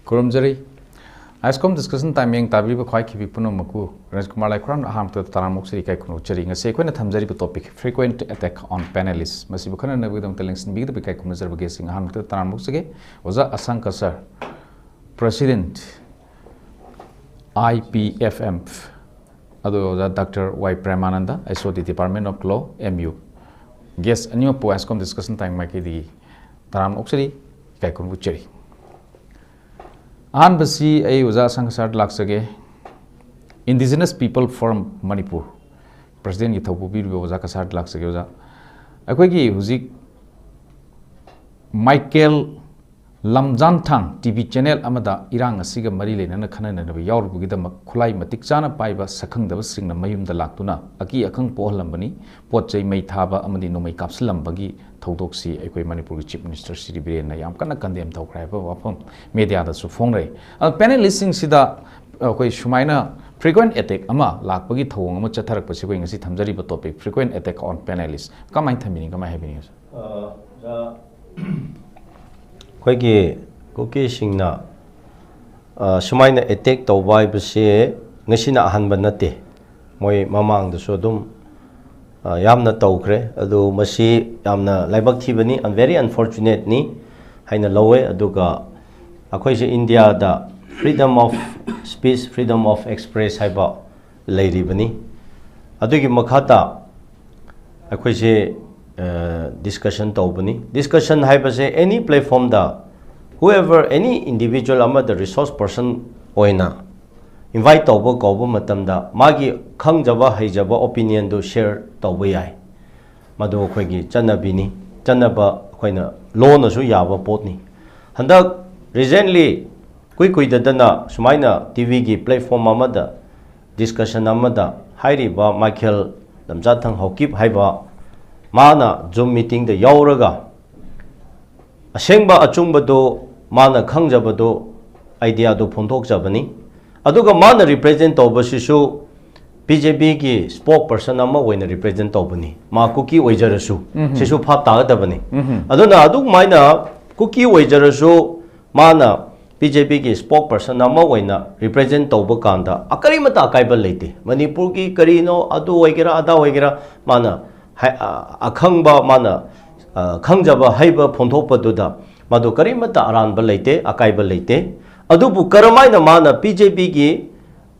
Kurumjari, Ascom discussion timing Tabi Kwai Kipuno Maku, Rajkumar Lakran, Harm to Taramok Kai Kunuchering, a sequent Tamzari topic, frequent attack on panelists. Masibukana with them telling Big the Bikai Kunuzer guessing Harm to Taramuksage was a Asanka sir, President IPFM, other Dr. Y. Premananda, I saw the Department of Law, MU. Guess a new Ascom discussion time Maki the Taram Kai Kunucheri. An basi ay uza sangsar laksage indigenous people from Manipur President Yithapu bir uza kasar laksage uza akoi gi huzik Michael Lamjanthang TV channel amada irang asiga mari lena khana na yaur bugi da khulai matik chana paiba sakhang da singna mayum da laktuna aki akhang pohlambani potchai mai thaba amadi no mai kapslam bagi thaudoksi ekoi Manipur Chief Minister Sri Biren na yam kana kandem thaukhrai ba wafam media da su phongrei panelisting sida koi shumaina frequent attack ama lakpagi thawong ama chatharak pasi koi ngasi thamjari ba topic frequent attack on panelists kamai thamini kamai habini Kwagi Kuki Singna Sumaina attack to by Base Nashina Hanbanate Moy Mamang the Sodom Yamna Tokre, Adu Masi Yamna Labak Tibani, and very unfortunate ni Haina Lowe Aduga Akwasi India the freedom of speech, freedom of express Haiba Lady Bani Adugi Makata Akwasi discussion to discussion Haibase any platform da whoever any individual ama the resource person oina invite to go matam da magi khangjaba haijaba opinion do share to yai madu khoigi chanabini chanaba khoina law na su yaba potni handak recently kui dadana sumaina tv gi platform amada discussion amada hairiba Michael Lamjanthang hokip haiba Mana Zoom meeting the Yauraga Ashengba Achumbado Mana Kangjabado idea do Pontok Jabani Aduga Mana represent Obashishu PJB ki spokesperson ama when represent Obani Ma Cookie Wajarasu Sishu Pata Dabani Aduna Aduk Mina Cookie Wajarasu Mana PJB ki spokesperson ama when represent Obakanda Akarimata Kaibal Lady Manipur ki Karino Adu Wagera Ada Wagera Mana Akhangba mana Khangjaba Haiba Pontopa Duda Madu Karimata Aran Balate, Akaiba Late, Adubu Karamaina Mana PJP gi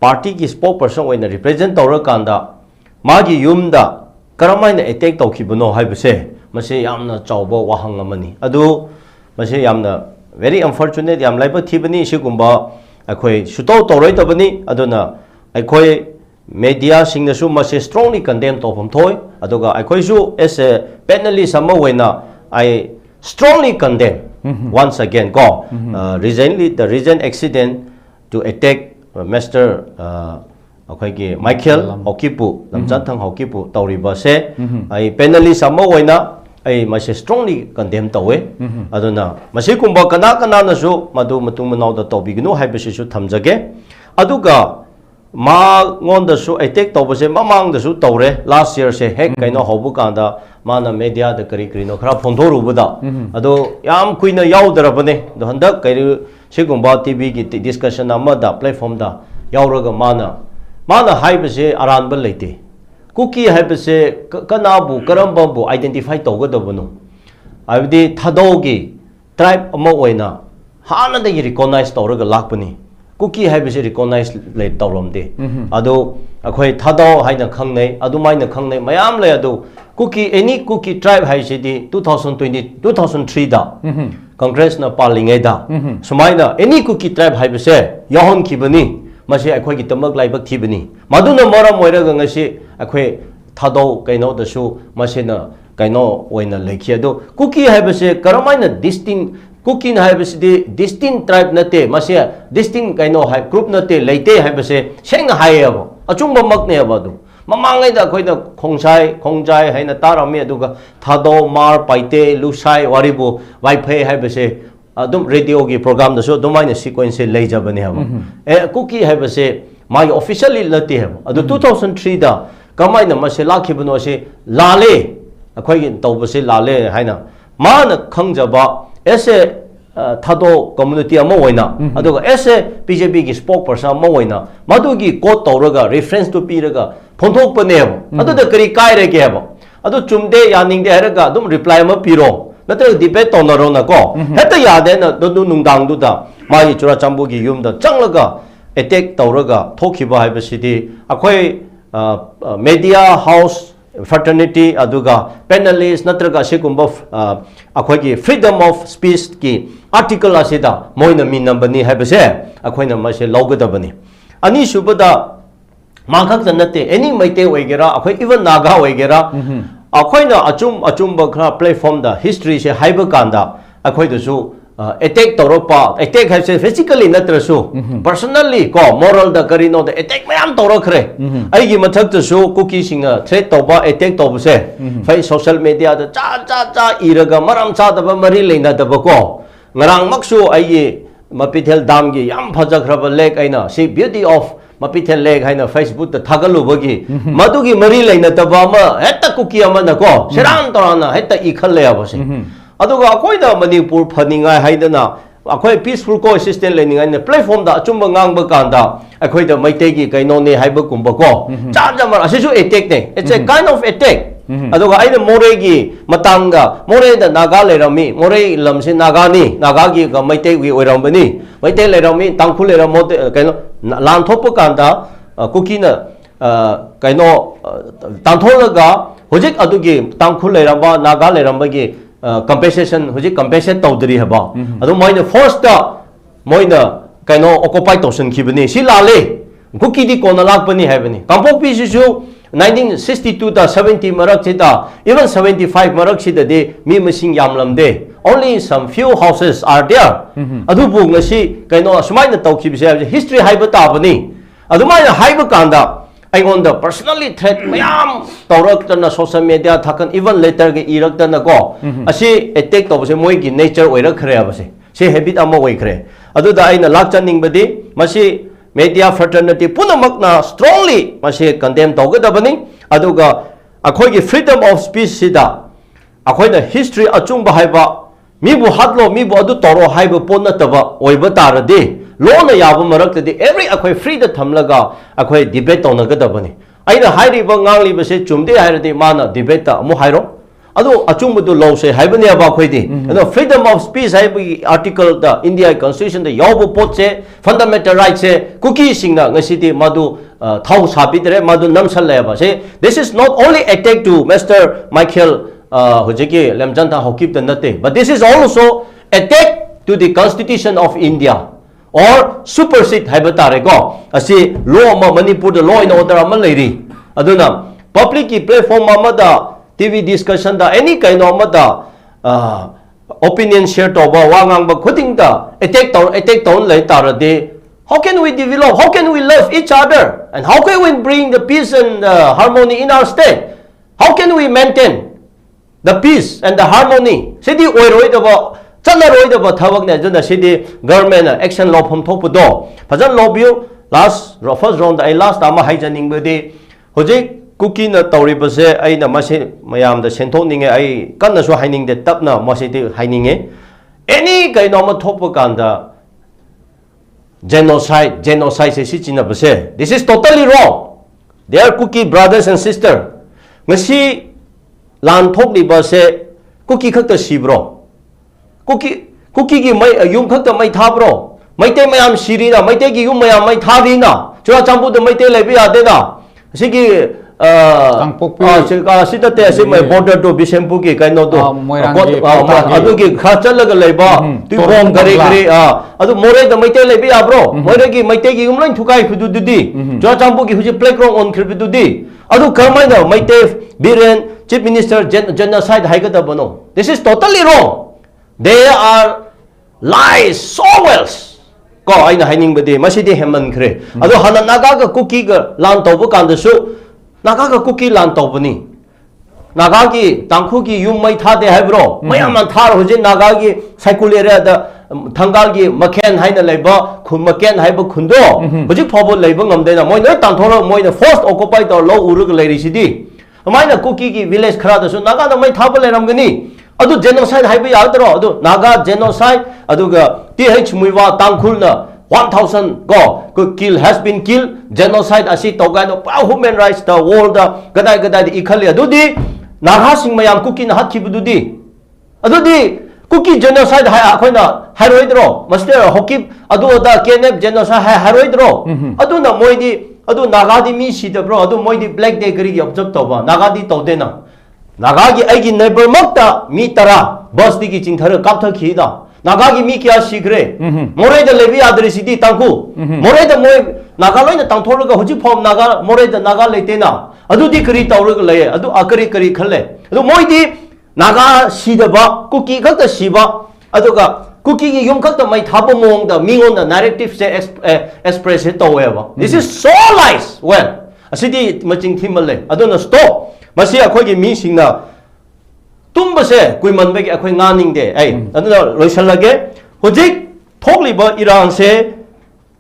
party ki spokesperson when represent Torakanda Magi Yumda Karamaina attack Tokibuno Haibase, Mase Yamna Chaubo Wahangamani. Adu Mase Yamna very unfortunate Yam Laiba Tibani Shikumba Akoi Shuto Toretabani Aduna Akoi media sing the Suma strongly condemned of toy. Adoga I quite as a panelist Samawena I strongly condemn once again go recently the recent accident to attack Master Michael Hokipu Lamjanthang Hokipu Tauriba se I panelist Samawena I must strongly condemn away Adona Masikumba Kanakana Nasu Madu Matumano the Tobigno Habishu Tamzage Aduga Ma ngon the show attack to was a mamang the shoot tore last year say heck I know Hobukanda mana media the Karikino Krap Pontoru Buddha Ado Yam Queen Yaudarabane the Handa Kairu Sigumba TV discussion amada platform da Yauraga Mana Hypese Aran Balete Cookie Hypese Kanabu Karambambu identify Togodabano I would Tadogi tribe Amawena Hana they recognize Toraga Lakpani Cookie have recognized late Tauramde. Ado, a quite Tado, Haina Kangne, Adumaina Kangne, Mayam Leado, Cookie, any cookie tribe Haishidi 2003 da. Congress na Palingeda. Sumaina, any cookie tribe Haibese, Yohon Kibani, Mashi, a quite Tamak like Tibani. Maduna Mora Moiragangasi, a quite Tado, Kaino the show, Mashina, Kaino, when a lake Yado. Cookie Habese, Karamina distinct. Cooking Habes the distinct tribe nate, Masia, distinct Kaino group nate, Late Habese, Shang Hayabo, a Chumba Makne Abadu. Mamanga da Koina Kongsai, Kongjai, Hainatara Meduga, Tado, Mar, Paite, Lusai, Waribu, Waipe Habese, Dum radiogi program the show, Domina sequence Laja Baneham. A cookie Habese, my officially Late, at the 2003 da, Kamaina Masela Kibunosi, Lale, a Koyan Tobase Lale, Haina, Mana Kangjaba. As a thado community ama oina aduga ese BJP gi spokesperson ama oina madugi quote tawraga reference to piraga phonthok pane adu da kari kai re ge ba adu chumde yaning de haraga dum reply ma piro natra debate tonaro na ko heta yade na du nungdang du da mai chura chambu gi yum da changlaga attack tawraga thokiba haiba sidi akhoi media house fraternity aduga panelists natraga sigumba akhoi freedom of speech ki article asida moina min number ni habase akhoina mase logadabani ani subada makhak janate any maite oigera akhoi even naga oigera akhoina achumba khra platform da history se haiba kanda akhoi dasu attack toropa attack habse physically natrasu personally ko moral da karino da attack mayam torokre aigi mathak dasu cookie singa threat toba attack tobase fai social media da cha iraga maram cha da mari leina da ko ngarang maksu aigi mapithel dam gi yam phajakraba lake aina si beauty of mapithel lake haina Facebook da thagalu bagi madugi mari leina taba ma hetta cookie ama na ko seran torana hetta ikhalle abase aduga akoida manipur phaninga haidana akhoi peaceful coexistence leninga ne platform da achumba ngangba kanda akoida maitegi kaino ne haiba kumba ko chamar asisu attack ne it's a kind of attack aduga aina moregi matanga more da naga lerami more lamse naga ni naga gi ga maitegi oirambani maitei lerami tangkhul leramo kaino lan thopa kanda kukina kaino tangtholaga hojik adugi tangkhul leramba naga leramba gi compensation hojik compensate tawdri haba adu moina force da moina kaino occupy tawsan khibani si lale kuki di kona lakpani habani kampokpi sisu 1962 da 70 marak chita even 75 marak chita de mi masing yamlamde only some few houses are there adu bu ngasi kaino sumaina tawkhibse history haiba tabani adu maina haiba kanda I personally threat mayam taurak na social media thakan even later ge irak na ko asi attack to se moi gi nature oira khre abase se habit ama oi khre adu da aina lakchaning badi masi media fraternity punamak na strongly masi condemn to ga dabani adu ga akhoi gi freedom of speech sida akhoi da history achung ba haiba mi bu hatlo mi bu adu toro haiba ponna taba oiba tarade Lona yabu marak de every akhoi free the thamlaga akhoi debate on ga dabani aina hairi ba ngang li base chumde hairde mana debate ta mu hairo adu achum bu law se haibani aba khoi di adu freedom of speech haibi article the India constitution the yabu pot se fundamental rights se cookie singna ngasi di madu thau sabidre madu namsal le ba se this is not only attack to Mr. Michael hojeki lemjanta hokip the nate but this is also attack to the constitution of India or supersede haibatare go asi law ma Manipur the law and order ama leiri aduna public ki platform amada TV discussion da any kind of amada opinion share to ba wangang ba khuding da attack down lai tarade how can we develop how can we love each other and how can we bring the peace and harmony in our state how can we maintain the peace and the harmony sidi oiroi da ba Chanaroi the Batavak Najana City government action law from Topodo. Pajan Lobio last first round I last Ama Hijaning Budi Hojik cookie na Tauribase I the Masi Mayam the Sentoning I can't show hiding the Tapna Mosity hiding any kind of Topokanda genocide Sichina Base. This is totally wrong. They are cookie brothers and sisters. Masi Lan Topli Base cookie Kaka Shibro. Cookie gi mai yum khakta mai thabro maite mayam sirina maite gi yum mayam mai thabina chura champu de maite lebi ade na sigi sida te asi mai border to bisempu gi kaino to adu gi khachalag leba tu bom gari adu more de maite lebi abro more gi maite gi yum lain thukai khudu dudi chura champu gi huji playground on khirbi dudi adu karmai na maite biren chief minister genocide haigata bano this is totally wrong. They are lies, so wells. Ko aina haining bade masidi heman kre. Ado hana naga ka cookie ga lan tobu kanda su naga ka cookie lan tobu ni. Naga ki tangkhu ki yum mai tha de hai bro. Mayam man thar hojin naga ki cyclere da thangal ki maken haina leiba khun maken haiba khundo. Hojik phobo leiba ngamde na moi noi tangthoro moi na forced occupy to lo urug leiri sidi. Amaina cookie ki village khara da su naga da mai thaba leram gani. adu genocide hai bi yadro adu naga genocide adu ga th muiwa tangkhul na 1000 go kill has been killed genocide asi togai no human rights the world gadai gadai ikhali adu di naga sing mayam kuki na hakhi budu di adu di kuki genocide hai akhoina haroidro master hokip adu da kenep genocide hai haroidro adu na moidi adu naga di mi si de bro adu moidi black day gari object to ba naga di to de na 나가기 애기 네버 먹다 미따라 버스디기 징타르 깝터키다 나가기 미키아시 그래 모레드 레비 아드레시디 땅구 모레드 모이 나가로이나 땅토르가 호지 폼 나가 모레드 나가 레테나 아두디 그리 타오르가 레 아두 아그리 그리 칼레 아두 모이디 나가 시더바 쿠키 각다 시바 아두가 쿠키기 용 각다 마이 타보 모ong다 미온다 나레티브 세 express towe바 this is so lies well 아시디 마징 팀말레 아두나 stop 마시 아코기 미싱나 tum버세 구이만베기 아코이 나닝데 에이 아두나 로샬라게 호직 톡리버 이랑세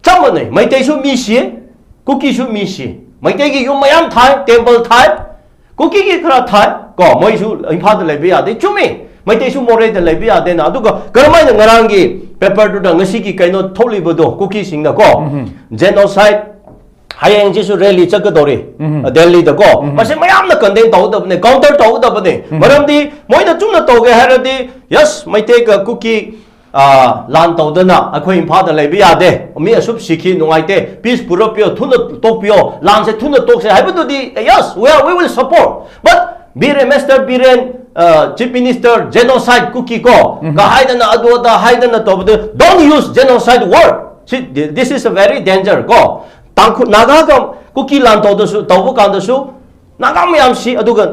잠만네 마이테이슈 미시 쿠키슈 미시 마이테기 요마얌 타이 템플 타이 쿠키기 크라 타이 고 모이슈 임파드 레비아데 추미 마이테이슈 모레데 레비아데나 아두가 그러마이나 나랑기 페퍼두다 ngasi기 카이노 톡리버도 쿠키싱나 고 제노사이드 하양 지수 랠리 저거도리 델리도 고 마시 마얌나 컨덴 도우더네 카운터 도우더네 머럼디 모이나 좀나 도게 하르디 예스 마이테가 쿠키 란 도드나 아코이 임파드 레비아데 미 아숲 시키 농아이테 피스 부럽피오 투너 똑피오 란세 투너 똑세 하이브도디 yes we will support but 비레 마스터 비렌 chief minister genocide cookie ko ka haidana aduda haidana tobudu don't use genocide word this is a very danger go 당쿠 나가가 쿠키 란토도수 더부 간도수 나가미암시 아두가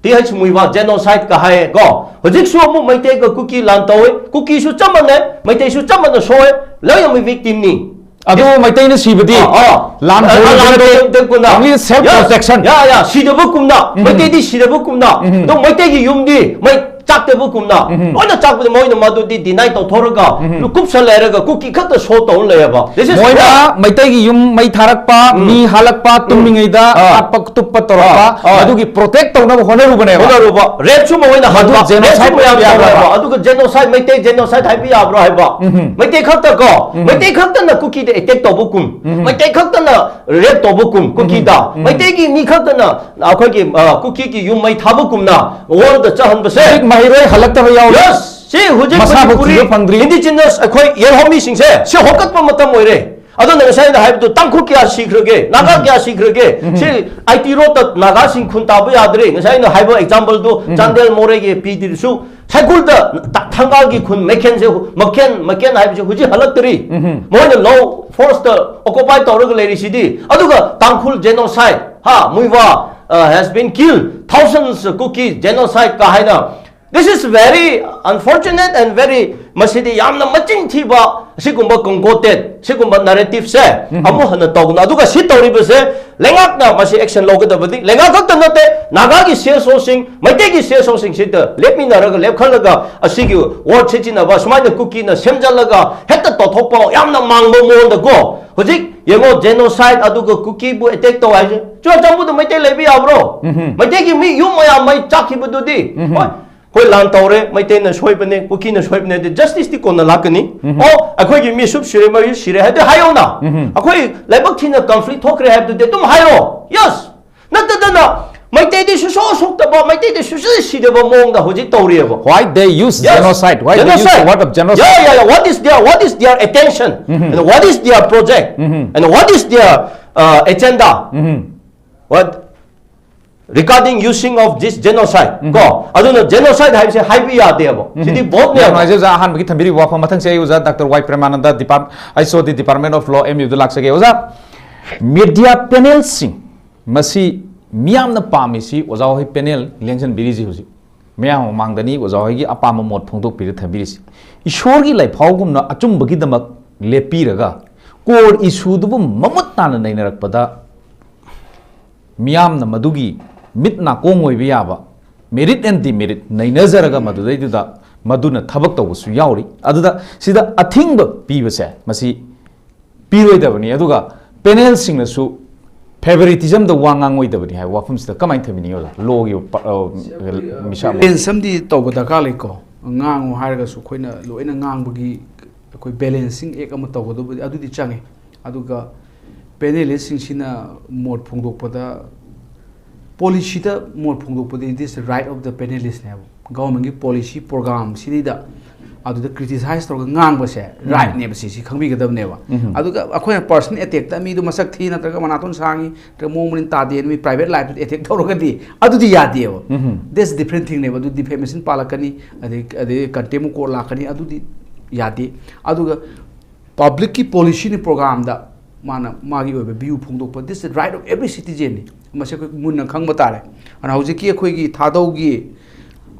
디하치 무이바 제노사이드 가 하에 거 호직수 뭐 마이테가 쿠키 란토에 쿠키수 짬만네 마이테수 짬만네 소에 러여미 빅팀니 아두 마이테이는 시비디 란토 only self protection 야야 시더부 꿈나 마이테디 시더부 꿈나 너 마이테기 용디 마이 짝대부 꿈나 어느 짝부터 모이는 마두디 디나이 또 토르가 굽살레르가 쿠키 컷도 소도 올려봐 모이나 마이테기 용 마이 타락파 미 할락파 tum밍이다 아빠 뚜빠 떠라파 아두기 프로텍트 하고 호너루버네 호너루버 랩추 모이나 하두 제노사이드 야브라 아두가 제노사이드 마이테 제노사이드 하이비 야브라 해봐 마이테 컷도 거 마이테 컷도나 쿠키데 에텍 도부꿈 마이테 컷도나 랩 도부꿈 쿠키다 마이테기 미 컷도나 아코기 쿠키기 용 마이 타부꿈나 월드 짜한버세 마이로이 할락다 야오 yes 시 후제 우리 인디지너스 거의 예호미싱세 시 호컷법 못한 뭐이래 아도 내가 사이다 하이브도 땅쿠키야 시 그러게 나가기야 시 그러게 시 IT로 또 나가신 쿤타부 야들이 사이는 하이브 example도 잔델 모레게 비디르수 사이쿨다 탕가기 군 메켄세 메켄 하이브 후지 할락들이 뭐는 low forced occupied 떠르글 레리시디 아도가 땅쿨 제노사이드 하 무이와 has been killed thousands cookie genocide 가 하이나 This is very unfortunate and very masidi yamna maching thiba sigumba kongkotet sigumba narrative se amu hana tawna aduga si tawribase lengak na masi action logadabadi lengak khakta nate nagagi sesosing maitegi sesosing sita lepmi naraga lepkhalaga asigi word chechina ba sumaina cookie na semjalaga hetta to thokpa yamna mangbo monda go hojik yengo genocide aduga cookie bu attack to aje cho jambu maite lebi abro maitegi mi yumaya mai chakibududi कोई लांतौरे मैतेन सोइबने कुकीन सोइबने दे justice दी कोना लाकनी ओ अखोई गी मी सुब सिरे मई सिरे हदे हायोना अखोई लेबक थिन कॉन्फ्लिक्ट थोकरे हैब दे तुम हायो यस नतदना मैते दे सुसो सोक्तबा मैते दे सुसि सिदेबा मोंगदा होजि तौरियबो why they use genocide why they use the word of genocide yeah what is their attention and what is their project and what is their agenda what regarding using of this genocide ko aduna genocide haibse haibiya debo sidi both ne ma ja han bagi thambiri wa pham mathang se uza dr y premananda department I saw the department of law mu du laksage uza media panel sing masi miyam na pami si uza hoi panel lengsan biri ji husi miyam mangdani uza hoi gi apa ma mot phongdok pir thambiri si ishor gi lai phawgum na achum bagi damak lepi raga core issue du mamut tan nei narak pada miyam na madugi mitna kongoi biyaba merit and demerit nainazaraga madudaiduda maduna thabak tawsu yauri aduda sida athingba pibase masi piroidabani aduga panel singnasu favouritism द वांगांग ओइदबनी हाय वाफम सिदा कमाइ थबिनी योला लो यो मिसा balance समदी तौब दरकार लेको ngang हारगा सु खोइना लोइना ngang बगी कोई बैलेंसिंग एक अम तौबदो अदुदि चंगे अदुगा पैनलिस्ट सिंसिना मोड फोंदोकपदा पॉलिसी दा मोड फोंदोकपदि this right of the panelist ने गवर्नमेंट की पॉलिसी प्रोग्राम सिदा अदुदा क्रिटिसाइज तौर ngang बसे राइट ने बसे सि खंबी गदब नेवा अदुगा अखोय पर्सन अटैक ता मी दु मसक थी नत्रगा मनातोन सांगी त मोमरिन तादे मी प्राइवेट लाइफ अटैक तौरगदि अदुदि यादेव दिस डिफरेंट थिंग नेवा दु डिफेमेशन पालकनी अदे कंटेम को लाकनी अदुदि यादे अदुगा पब्लिक की पॉलिसी ने प्रोग्राम दा माना मागी ओबे व्यू फोंदोक this right of every citizen ने मसे को मुन खंग बतारे अन हौजे की अखोय की थादौगी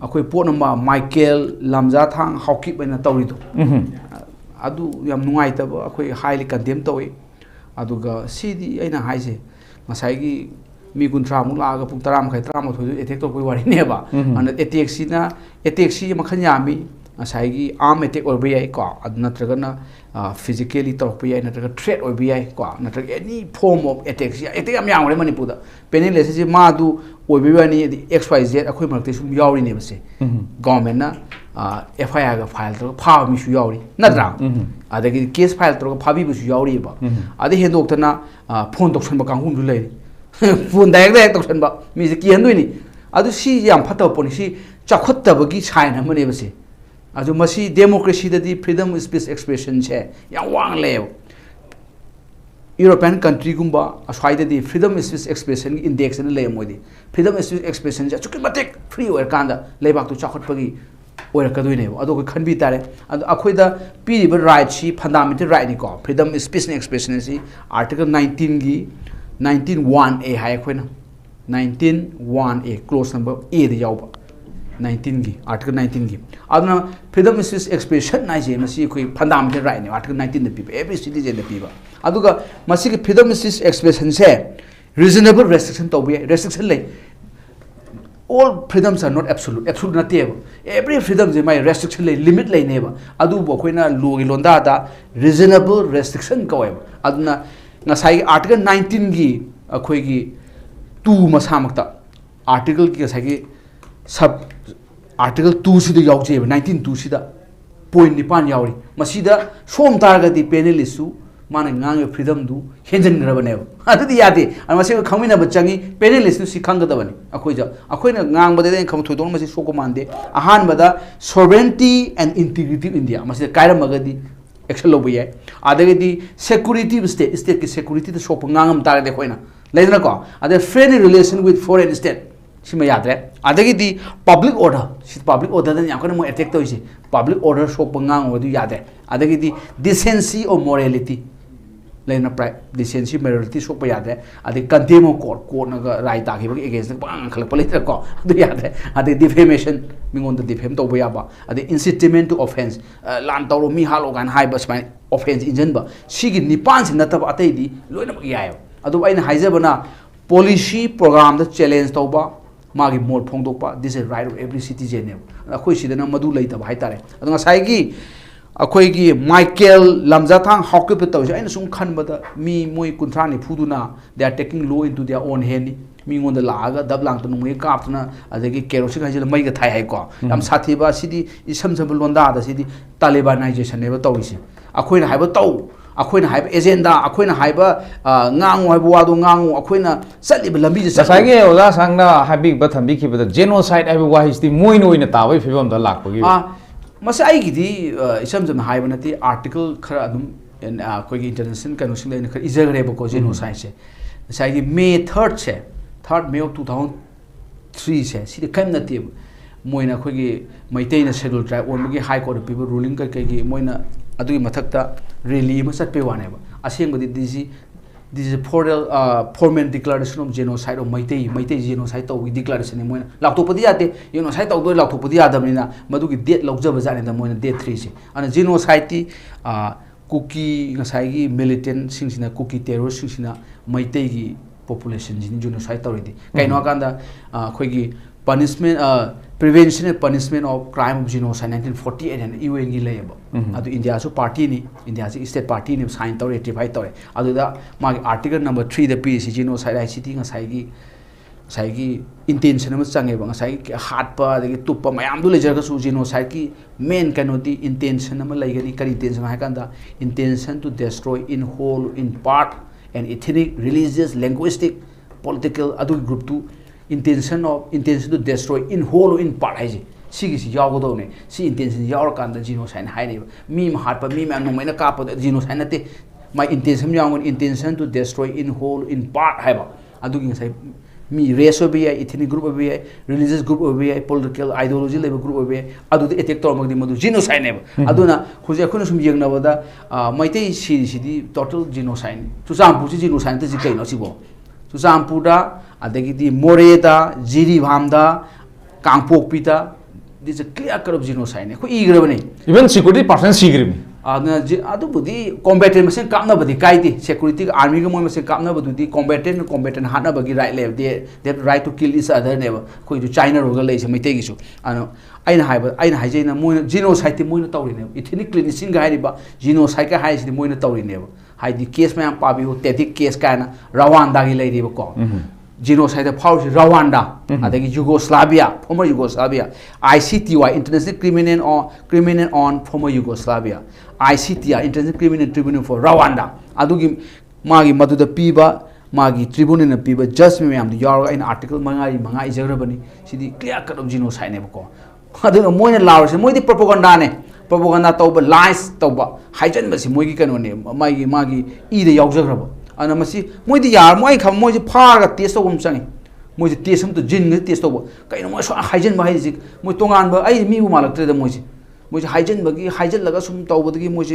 अखोय पोनमा माइकेल लमजा थांग हॉकी बना तौरिदो अदु याम नुंगाइतब अखोय हाईली कंडेम तौई अदुगा सीदी अइना हाइसे मसाइगी मी कुंथ्रा मु लागा पुंग 10 मखाय 13 थोइ एटेक तो कोई वारी नेबा अन एटेक सी मखन यामी असाइगी आर्म अटैक और बयाई को नत्रगना फिजिकली तौरप याई नत्रग थ्रेट और बयाई को नत्रग एनी फॉर्म ऑफ अटैक सी अटैक याम यावरे मणिपुर पेनेलिस्ट से मादु ओइबिबानी XYZ अखोय मरते सुम यावरी ने बसे गवर्नमेंट ना FIR का फाइल तो फा मिसु यावरी नद्रा अदगी केस फाइल तो फाबी बिसु यावरी बा अदे हेंदोक्तना फोन तोक्सन बा कांगुम दु लेरी फोन डायरेक्ट तोक्सन बा मी से की हंदोइनी अदु सी याम फतो पोनी सी चखत्तबगी साइन हमने बसे अजो मसी डेमोक्रेसी ददी फ्रीडम स्पीच एक्सप्रेशन छे या वांग लेव यूरोपियन कंट्री गुंबा अस्वाइददी फ्रीडम स्पीच एक्सप्रेशन की इंडेक्स ने ले मोदी फ्रीडम स्पीच एक्सप्रेशन जे चुकी मतेक फ्री ओर कांदा लेबाक तो चाखटपगी ओर कदुइने अदो को खनबी तारे अदो अखोइदा पीरिब राइट सी फंडामेंटल राइट नि को फ्रीडम स्पीच एक्सप्रेशन सी आर्टिकल 19 की 19(1)(a hi खोइना 19(1)(a close number A दे यावबा 19 की आर्टिकल 19 की अदना फ्रीडम स्पीच एक्सप्रेशन नाइजे मसी कोई फंडामेंटल राइट ने आर्टिकल 19 ने पीबा एवरी सिटीजन ने पीबा अदुगा मसी के फ्रीडम स्पीच एक्सप्रेशन से रीजनेबल रेस्ट्रिक्शन तो भी रेस्ट्रिक्शन ले all freedoms are not absolute not every freedom is my restriction le limit le neba adu bo khoina law gi londa da reasonable restriction ko aduna ngasai article 19 gi akhoi gi 2 masamakta article ki ngasai gi sub article 2 sida yauje 19 2 sida point nipan yauri masida som targa di penalist su माने ngang freedom du henjin grabane adudi yade amase ko khangmina bachangi penalist nu sikhang gadabani akhoi na ngang bade den kham thoidong masi soko mande ahan bada sovereignty and integrity of India masi kaira magadi action lobu ye adagedi security state ki security the soko ngangam tare de khoina leidna ko ade friendly relation with foreign state sima yadre adagedi public order den yakona mo attack toise public order soko ngang odu yade adagedi decency or morality लेना decency मेरोरिटी soap यादे अदे कंटेमो court Naga राय ताखिब against बांग खलप लेत्र को अदु यादे अदे defamation मिंगोन the defame तो बयाबा अदे इंसिटमेंट टू ऑफेंस लान तौरो मी हालो गान हाइब स्माइ ऑफेंस इंजन बा सिगी निपान से नतब अतैदी लोइना यायो अदु अइना हाइजबना पॉलिसी प्रोग्राम द चैलेंज तौबा मागी मोड फोंदोपा this is right of every citizen ने अखोइ सिदना मदु लेतब हाइतारे अदु साइगी अखोइगी माइकेल लमजाथांग हॉकी तौसे अइना सुम खनबदा मी मोय कुंथ्रानि फुदुना they are taking law into their own hand मी गोंद लागा दब लांग तनु मोय कापतना अदगी केरोसिन हाइजल मैगा थाइ हाइ को याम साथीबा सिदी इसम सब लोंदा दा सिदी तालिबानाइजेशन नेबा तौइसे अखोइना हाइबा तौ अखोइना हाइबा एजेंडा अखोइना हाइबा ngang हाइबा वादो ngang अखोइना चलिबा लंबी जे साइगे ओजा सांगना हाइबि बथंबि खिबदा जेनोसाइड हाइबा वाहिसति मोइन ओइना ताबै फिबम दा लाकपगी मसे आइगिदी इसम जम हाइबा नति आर्टिकल खरा अदुम कोई इंटरनेशनल कनोसिंग लेन खर इजगरेबो को जेनोसाइड से साइगी मे 3 से 3 मे 2003 से सिदे खम नति मोइना खोगी मैतेना शेड्यूल ट्राइब ओनगी हाई कोर्ट पीबो रूलिंग कई मोइना अदुगी मथक्ता रैली म सटपे वानेबा असेंगबदी this is a formal declaration of genocide of Meitei genocide to declaration moina laktopadi ate genocide to do laktopadi adamina madugi date laujaba jane da moina date 3 se ana genocide ti cookie ngasai gi militant singsina cookie terrorist singsina Meitei gi population jini genocide tawridi kaino kanda khoigi punishment prevention and punishment of crime of genocide 1948 and UN gi layaba adu India so party ni India si state party ni sign tawre ratify tawre adu da ma article number 3 da PSC genocide ICT nga sai gi intention ma change ba sai hat pa de tupa mayam du lejar ka su genocide ki main kanoti intention ma laigani kari intention ha kanda intention to destroy in whole in part and ethnic religious linguistic political adu group to intention to destroy in whole in part hai ji sigi si yaw do ne si intention yaw kan da genocide hai ne mi ma hat pa mi ma no mai na ka pa genocide na te my intention yaw intention to destroy in whole in part hai ba adu gi sai mi race obi ethnic group obi religious group obi political ideology level group obi adu de attack tor magdi madu genocide ne ba adu na khoje khuna sum yeng na ba da maitai si di total genocide tu sam pu si genocide te ji kai no si bo tu sam pu da adagi di moreda jiri bhamda kangpokpita this is a clear cut of genocide ne ko igre bane even security person sigrim adu budi combatant mesen kamna badi kaiti security army ga moi mesen kamna budi combatant hana bagi right le they have right to kill each other ne ko ju China roga le se maitai gi su ano aina haije na moi genocide ti moi na tawri ne ethnic cleansing ga hai ba genocide ka hai si moi na tawri ne hai di case ma pabi ho tetic case ka na Rwanda gi le ri ba ko genocide power Rwanda adagi Yugoslavia former Yugoslavia ICTY International Criminal on former Yugoslavia ICTR International Criminal Tribunal for Rwanda adugi magi maduda piba magi tribunal na piba just me am the yar in article manga ijagrabani sidi clear cut of genocide ne ko aduna moina lawse moi di propaganda tauba lies tauba haijan basi moi gi kano ne magi I de yawjagraba ana masi moi di yar moi kham moi phar ga test to changi moi test am to jin ga test to kaino moi so haijan ba haiji moi tongan ba ai mi bu malak tre da moi haijan bagi haijan laga sum tawbadagi moi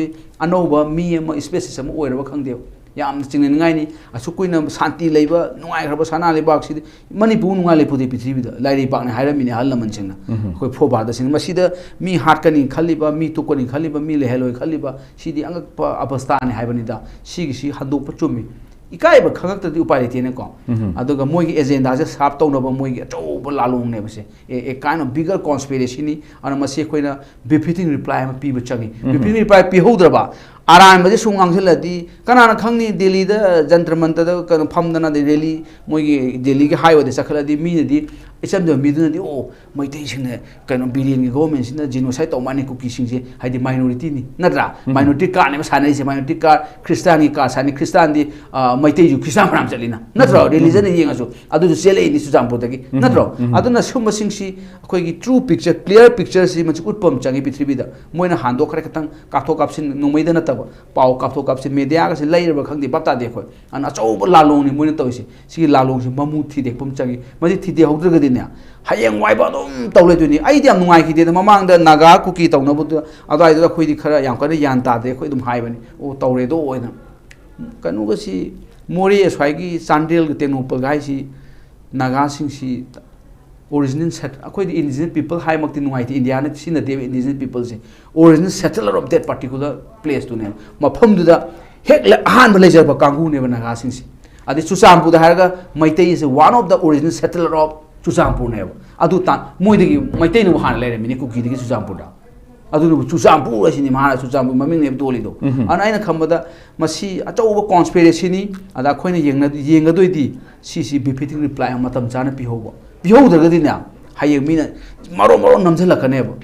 anoba mi ma species am oiraba khangde yam chingni ngai ni asukuina santi leiba nungai graba sana lebak si manipur nungai lepu de prithvi da lairi pak ne haira mini halaman chingna koi phoba da sing masida mi hat kani khaliba mi tukoni khaliba mi le heloi khaliba sidi angak pa avastha ne haibani da sigi si hadu pachumi ikai ba khangak ta di upai le ne ko aduga moi gi agenda se sap tau na ba moi gi to ba lalung ne base a kind of bigger conspiracy ni ana masi koina befitting reply ma pi ba changi befitting reply pi hodra ba aran bade sungang seladi kana na khangni Delhi da jantar mantar da kan phamdana de Delhi moi gi Delhi gi highway de sakhaladi mi di isam de mi duna di o mai te sing ne kan billion gi government sin genocide to mani ku ki sing je haidi minority ni natra minority ka ne sanai se minority ka Christian ka sani Christian di mai te ju Christian ram chalina natra religion ni yenga so adu sele ni su jampo da gi natra adu na sum sing si koi gi true picture clear picture si machu utpam changi prithvi da moi na hando khare katang ka thok kapsin nomai da na pau kap se media ka se lai ba khang di bapta de khoi an achau ba lalong ni moi na toisi si lalong si mamu thi de pum changi madi thi de hokdra ga din ya hayeng wai ba dum tawle tu ni ai diam nungai ki de mamang da naga kuki tawna bu adai da khoi di khara yang ka yan ta de khoi dum hai bani o tawre do oina kanu ga si mori swai gi Chandel ga tenopal gai si naga sing si original set akoi the indigenous people high makti nungai ti India na sin the indigenous people se original settler of that particular place to ne mafam du da hek han ba lejar ba kangu ne ba naga sing si adi Chusampu da harga maitai is one of the original settler of Chusampu ne adu ta moi de maitai no han le re mini ku ki de Chusampu da adu no Chusampu asini ma Chusampu maming ne doli do an aina khambada masi achau ba conspiracy ni ada khoina yenga doi di si befitting reply matam chana pi hobo bihodrgadi na hayeng mina maro namjhalakane ba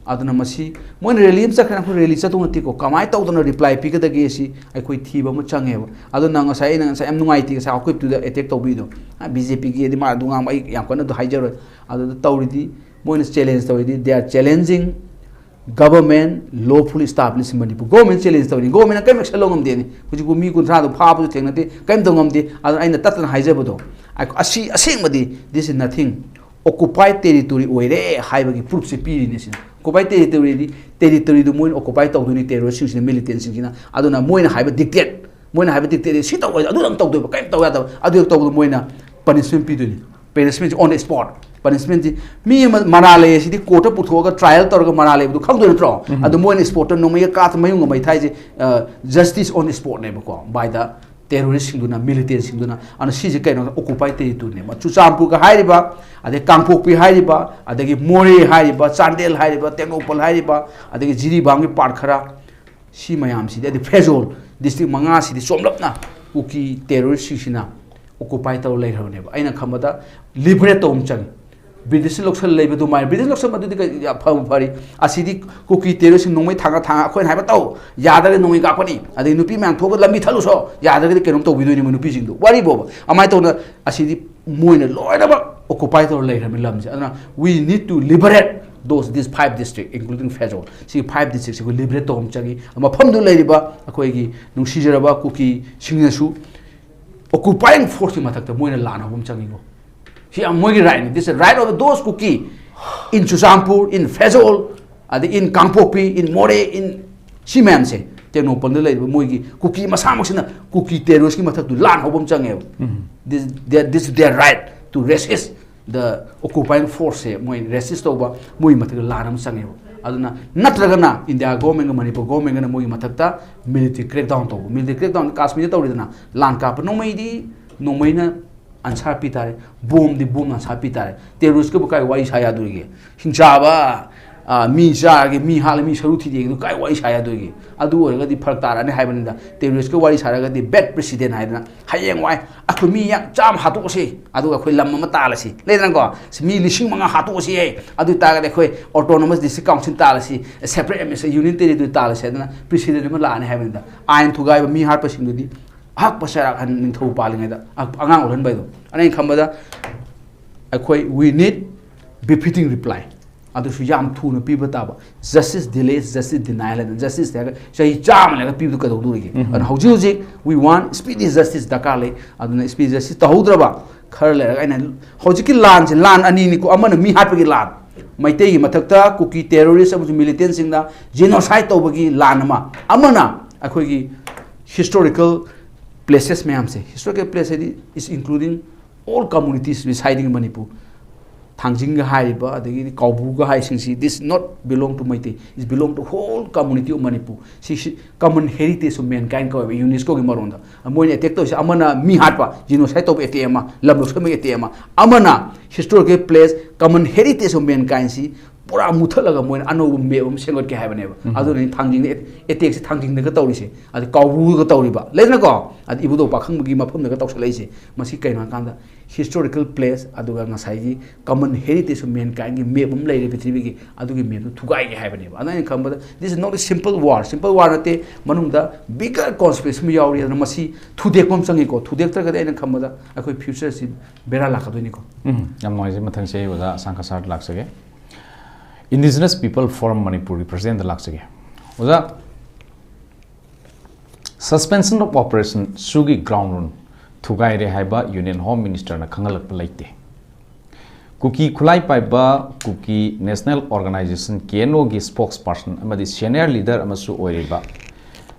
aduna masi moin rally am sakhan ko rally chatung ati ko kamai tawdana reply pi ka dagi si ai koi thiba ma change ba aduna nga sai am nungai ti sa ko tu da attack to bi do BJP gi di ma dunga ai yam kana do haijar adu tawridi moin challenge tawridi they are challenging government lawful established Manipur government challenge tawni government kai mek salongam de ni kuji ko mi kun tha do pha bu thengna te kaim dongam de adu aina tatna haijar ba do asi asengmadi this is nothing occupied territory oire haibagi proof se pi ni sin occupied territory do moin occupy taw duni terrorist sin militant sin kina aduna moina haiba dictate si taw adu lang taw do kaim taw ya adu taw do moina punishment pi duni punishment on the spot punishment mi manale si di court puthoga trial torga manale du khang do tro adu moina spot no mai ka mayung mai thai je justice on the spot ne ba ko by the terrorist singduna militant singduna ana sije kaino occupy territory ne Chuchampur ka hairiba ade Kangpokpi hairiba adagi More hairiba Chandel hairiba Tengopal hairiba adagi Jiribam ki part khara si mayam si de Fezol district manga si di somlapna kuki terrorist sina occupy taw lai rone ba aina khamada liberate tom chang British loksal lai bedu mai British loksal madu ka pham phari asidi kuki terrorist nongmai thanga thanga khoi haiba taw yada le nongmai ka pani adi nupi mang thoga lambi thalu so yada ke kenom taw bidu ni nupi jing do wari bo amai taw na asidi moina loina ba occupy taw lai rame lam je adana we need to liberate these 5 districts including Fezol see 5 districts ko liberate tom changi ama pham du lai riba akhoi gi nung sijaraba kuki singnasu occupying force mathakta moina lana bom changi go he am mogi right this is right of those cookie in Chuchampur in Fezol in Kangpokpi in More in Simam se teno pande lai mogi cookie masama sina cookie terrorist ki mathak tu lan hobom change this is their right to resist the occupying force se moi resist over moi mathak lan am change aduna natragana India government Manipur government na moi mathakta military crackdown to military crackdown Kashmir to ridana lan ka no mai di no mai na answer pitare boom di boom answer pitare terrorist ko kai wai saya durige hinchaba mi ja ge mi hal mi saruthi de kai wai saya durige adu orga di phak tara ne haibanida terrorist ko wai sara ga di bad president haidana hayeng wai akhu mi ya jam hatu se adu ga khoi lam ma tala si ledan ko mi lising manga hatu si adu ta ga de khoi autonomous district council tala si separate ms union territory tala si adana president ma la ne haibanida ain thugai mi har pasing du di hak pasara kan ning thau palinga da angang ulan bai do anai khambada akhoi we need befitting reply adu su yam thu na piba ta ba justice delays justice denial and justice ta sai jam la pibu ka do ri an hauji hauji we want speedy justice dakale adu speedy justice ta hodra ba khar le aina hauji ki lan je lan ani ni ko amana mi hat gi lan maitei gi mathakta kuki terrorist abu militant sing da genocide to bagi lan ma amana akhoi gi historical places में हमसे historical place is including all communities residing in Manipur Thangjing ga hai ba adagi Kaubu ga hai sing si this not belong to Meitei it belong to whole community of Manipur si common heritage of mankind ko UNESCO gi maronda amoin attack to amana mi hat pa genocide to etema lamlok sam etema amana historical place common heritage of mankind si pura muthalaga moin ano me sengot ke haibane ba adu ni Thangjing attack si Thangjing ga tawri se adi Kaubu ga tawri ba lena ko adi ibudo pakhang gi mafum ga tawsalai se masi kaina kanda historical place adu ga ngasai gi common heritage of mankind gi me bum lai re prithvi gi adu gi me thugai ge haibane ba anai khamba this is not a simple war nate manung da bigger conspiracy mi yauri na masi thudek pom changi ko thudek tra ga ai na khamba da akoi future si bera la khadoi ni ko yam noi je mathang se oda sankasar lak sage Indigenous People Forum Manipur represent the Laksage. Oza suspension of operation Sugi ground run Thugai re haiba Union Home Minister na khangalak palaite. Kuki Khulai paiba Kuki National Organization KNO gi spokesperson amadi senior leader amasu oiriba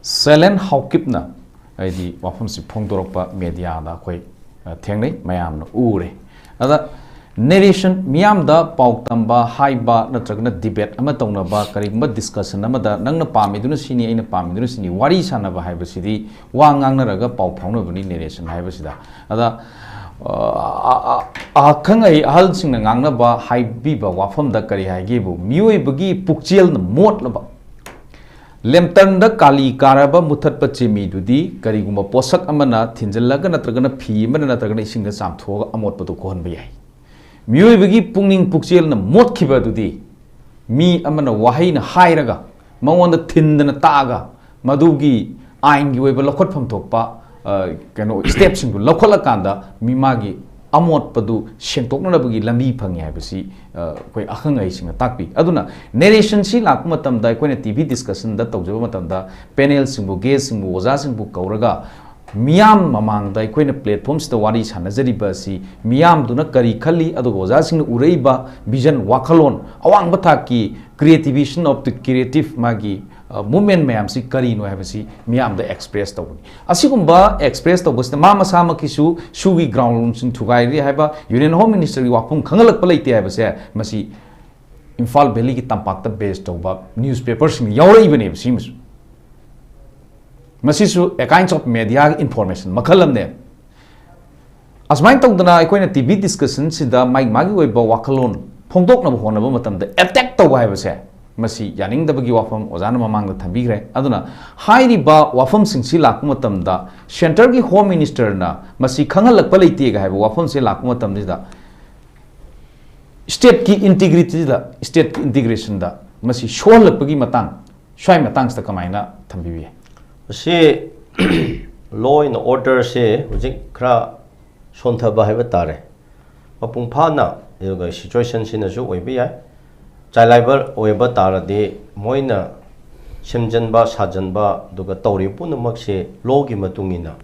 Selen Haukipna aidi wafam si phongdorokpa media da khoi thengnei mayam na ure. Ada narration miyam da pauk tamba haiba natragna debate ama tongna ba karigma discussion ama da nangna pamiduna sini aina pamiduna sini wari sana ba haiba sidi wa ngangna raga pau phawna bani narration haiba sida ada khangai ahal sing na ngangna ba haibi ba wafam da kari haigi bu mioi bagi pukchel na mot la ba lemtan da kali karaba muthat pachimi dudi kariguma posak amana thinjalaga natragna phi mana natragna isinga samthoga amot patu kohon ba yai Mioi bagi pungning pukchel na mot khiba dudi mi amana wahai na hairaga mawon da thindana taga madugi ain gi weba lokhot pham thokpa kano steps sing lokhola kanda mi magi amot padu sentokna bagi lambi phangi habisi koi akhangai sing takpi aduna narration si lak matam da koi na TV discussion da tawjaba matam da panel sing bu guest sing bu oza sing bu kauraga Miyam mamang da koi na platforms da wari sanajari ba si miyam duna kari khali adu oza sing urei ba vision wakhalon awang batha ki creativation of the creative magi movement mayam si kari no have si miyam da express tawni asigumba express tawbus ma masama kisu sugi ground sing thugai ri haiba Union Home Ministry wapum khangalak palaite haiba se masi Imphal Valley ki tampak ta based tawba newspapers sing yaurei bane si masisu a kinds of media information makhalam ne asmain tawdana aikoina TV discussion sida magi oiba wakalon phongdokna hona ba matamda attack taw hai base masi yaning da bagi wafam ozana mamang da thambigre aduna hairi ba wafam singsi lak matamda center gi home minister na masi khangalak paleite ga hai wafam se lak matamda da state ki integrity da state ki integration da masi sholak bagi matang swai matang sta kamaina thambibi se law and order se ujik khra sontaba haiba tare mapung phana yoga situation sina su oibi ya chailaibar oiba tarade moina semjanba sajanba duga tawri punamak se law gi matungina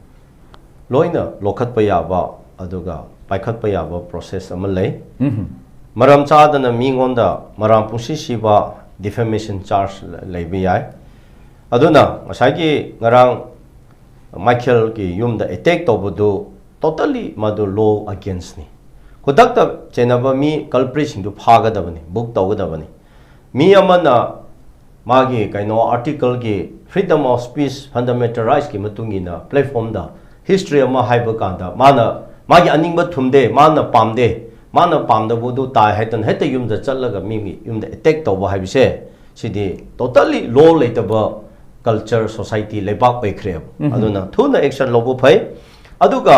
loina lokhat pa yaba aduga paikhat pa yaba process ama lei maram chadana mingonda maram pungsi siba defamation charge leibi ya aduna masagi ngarang Michael ki yumda attack tobudu totally madu law against ni kodakta chenaba mi culprit sing du phaga dabani book tawga dabani mi amana magi kaino article ki freedom of speech fundamental rights ki matungina platform da history ama haiba kanda mana magi aningba thumde mana pamda budu ta haitan heta yumda challaga mi yumda attack tawba haibise sidi totally law leitaba culture society lebak pai khreb aduna thuna action lobu phai aduga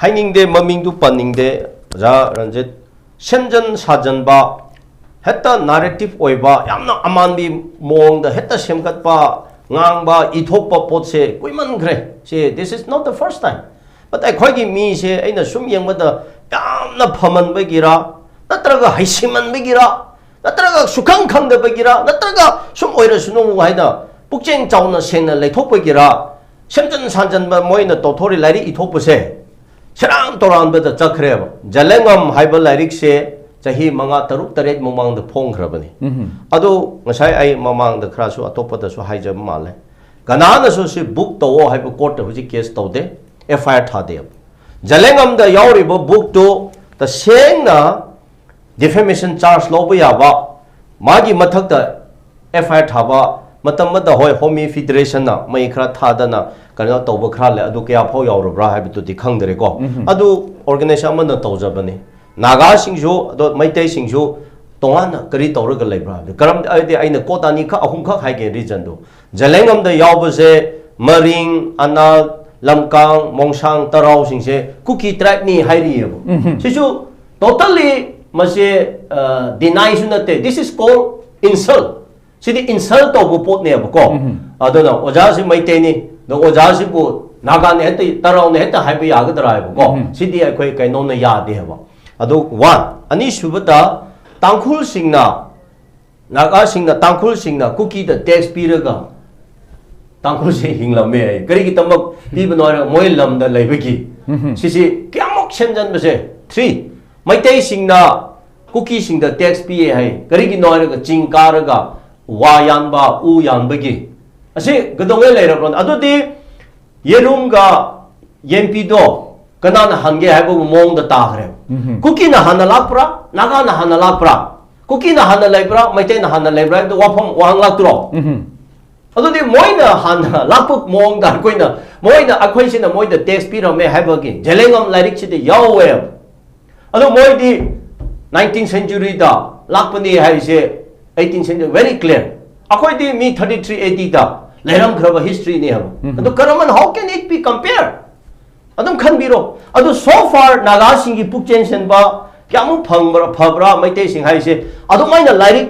hainingde mamingdu paningde ja ranjit semjan sajanba heta narrative oiba yamna amanbi mongda heta semkatpa ngangba ithokpa potse koiman gre se this is not the first time but I khoigi mi se aina sum yengmada yamna phaman begira natraga haisiman begira natraga sukhang khangda begira natraga sum oira sunu haida 북쟁 자우나 생나 레토버기라 semjan sanjanba moina tothori lari ithopuse serang toran beda chakhreba jalengam haibal larik se chahi manga taruk taret momang da phong khrabani adu ngasai ai mamang da khrasu atopa da su haijab male ganana so si book to haiba court da huji case tawde FIR thade jalengam da yauri bo book to the sengna defamation charge loba yaba magi mathak da FIR thaba matamada hoi homi federation na mai khra thadana kana tawba khra le adu kya phau yaurabra haibitu di khangdare ko adu organization man tawjabani naga singju ado maitai singju tongana kari tawraga leibra karam ade aina kotani kha ahum kha haige region do jalengam da yawbase maring anal lamkang mongsang tarau singse kuki tribe ni hairi yebo sisu totally mase deny sunate this is called insult sidi insult to pot ne ko adona oja si maite ni no oja si bu naga ne hete tarau ne hete haibe ya ga dra ko sidi ai khoi kai no ne ya de ba adu one ani subata tangkhul singna naga singna tangkhul singna cookie the tax piraga tangkhul se hingla me kari ki tamak pi banora moi lam da leibeki sisi kyamok semjan base 3 maite singna cookie sing the tax pi hai kari ki noira ga chingkar ga wayanba uyanbagi ase gadonge leirabron adodi yerumga yempido kanana hange haibo mong da tahre kuki na hanalakpra naga na hanalakpra kuki na hanalaibra maite na hanalaibra do wafam wanglakro adodi moina hanalakpuk mong da koina moina akhoi sina moida text pira me haibagi jelengam lyric chide yawe ado moidi 19th century da lakpani haise 18th century very clear akhoi di me 33 AD da leram khraba history ne hab adu karaman how can it be compared adum khanbiro adu so far naga singi pukchen sen ba kyamu phangbra phabra maite sing haise adu maina lyric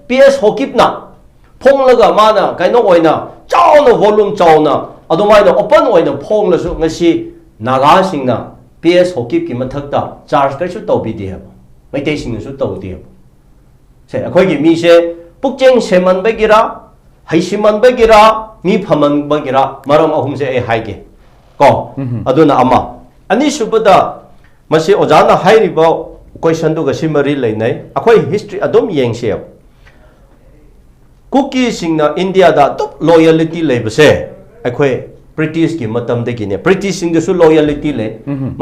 ps hokip na phonglaga mana kaino oina chauna volume chauna adu maina open oina phongla su ngasi naga singna ps hokip ki mathakta charge ka su tobi di hab maite sing su tawdi hab se akhoi gi mi se pukcheng seman bagira haisiman bagira mi phaman bagira maram ahum se e haige ko aduna ama ani subada masi ojana hairiba question du ga simari leinai akhoi history adom yengse cookie singna india da top loyalty leibase akhoi british ki matam de gine british sing su loyalty le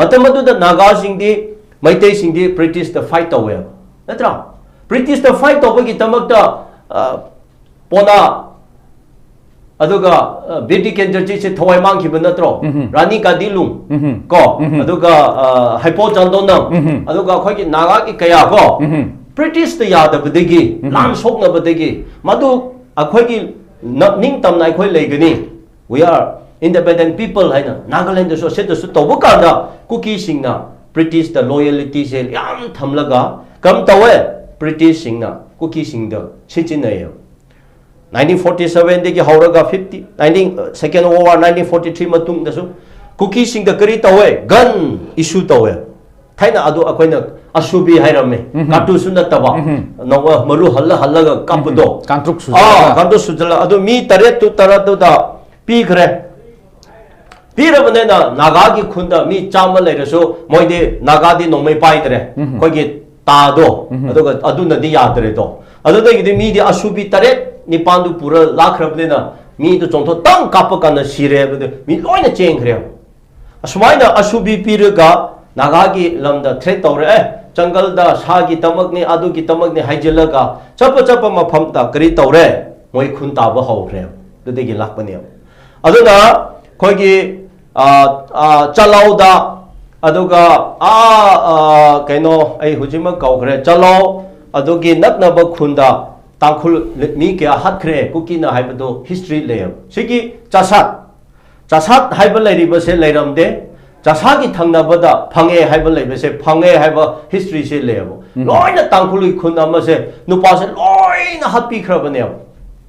matam adu da naga sing di maitei sing di british the fight away natra British the fight over the tamak da pona aduga Betty Kenjerji se thawai mang khiba natro Rani Kadilung ko aduga Hypo Chandonam aduga khoi ki naga ki kaya ko British the yada badegi lam sok na badegi madu akhoi ki ning tam nai khoi legani we are independent people haina Nagaland so set so to bukanda cookie singna British the loyalty se yam thamlaga kam tawe British singna cookie singda chichinay 1947 degi hauraga second World War 1943 matung da so cookie singda kari tawe gun issue tawe thaina adu akoina asubi hairame katu sunda taba nawa maru halla hallaga kapdo kantruk su kantruk sujala adu mi taret tu taratu da pi khre pirabane na naga gi khunda mi chama leiraso moide naga di nomai pai dre kogi ta do aduga aduna di yadre do aduda gi mi di asubi taret ni pandu pura lakhrabne na mi du chongtho tang kapakana sire mi loina cheng khre asmaina asubi piraga naga gi lamda threat tawre jungle da sa gi tamak ni adu gi tamak ni haijilaga chapa chapa mafam ta kari tawre moi khun ta ba hawre dudai gi lakpane aduna kogi chalauda aduga kaino ai hujima kaukre chalau adugi naknaba khunda tangkhul mi ke hatkre kukina haibado history layer sigi chasat haiba lairiba se lairamde chasagi thangnabada phange haiba laiba se phange haiba history se layer loina tangkhul khunda ma se nupa se loina happy khrabane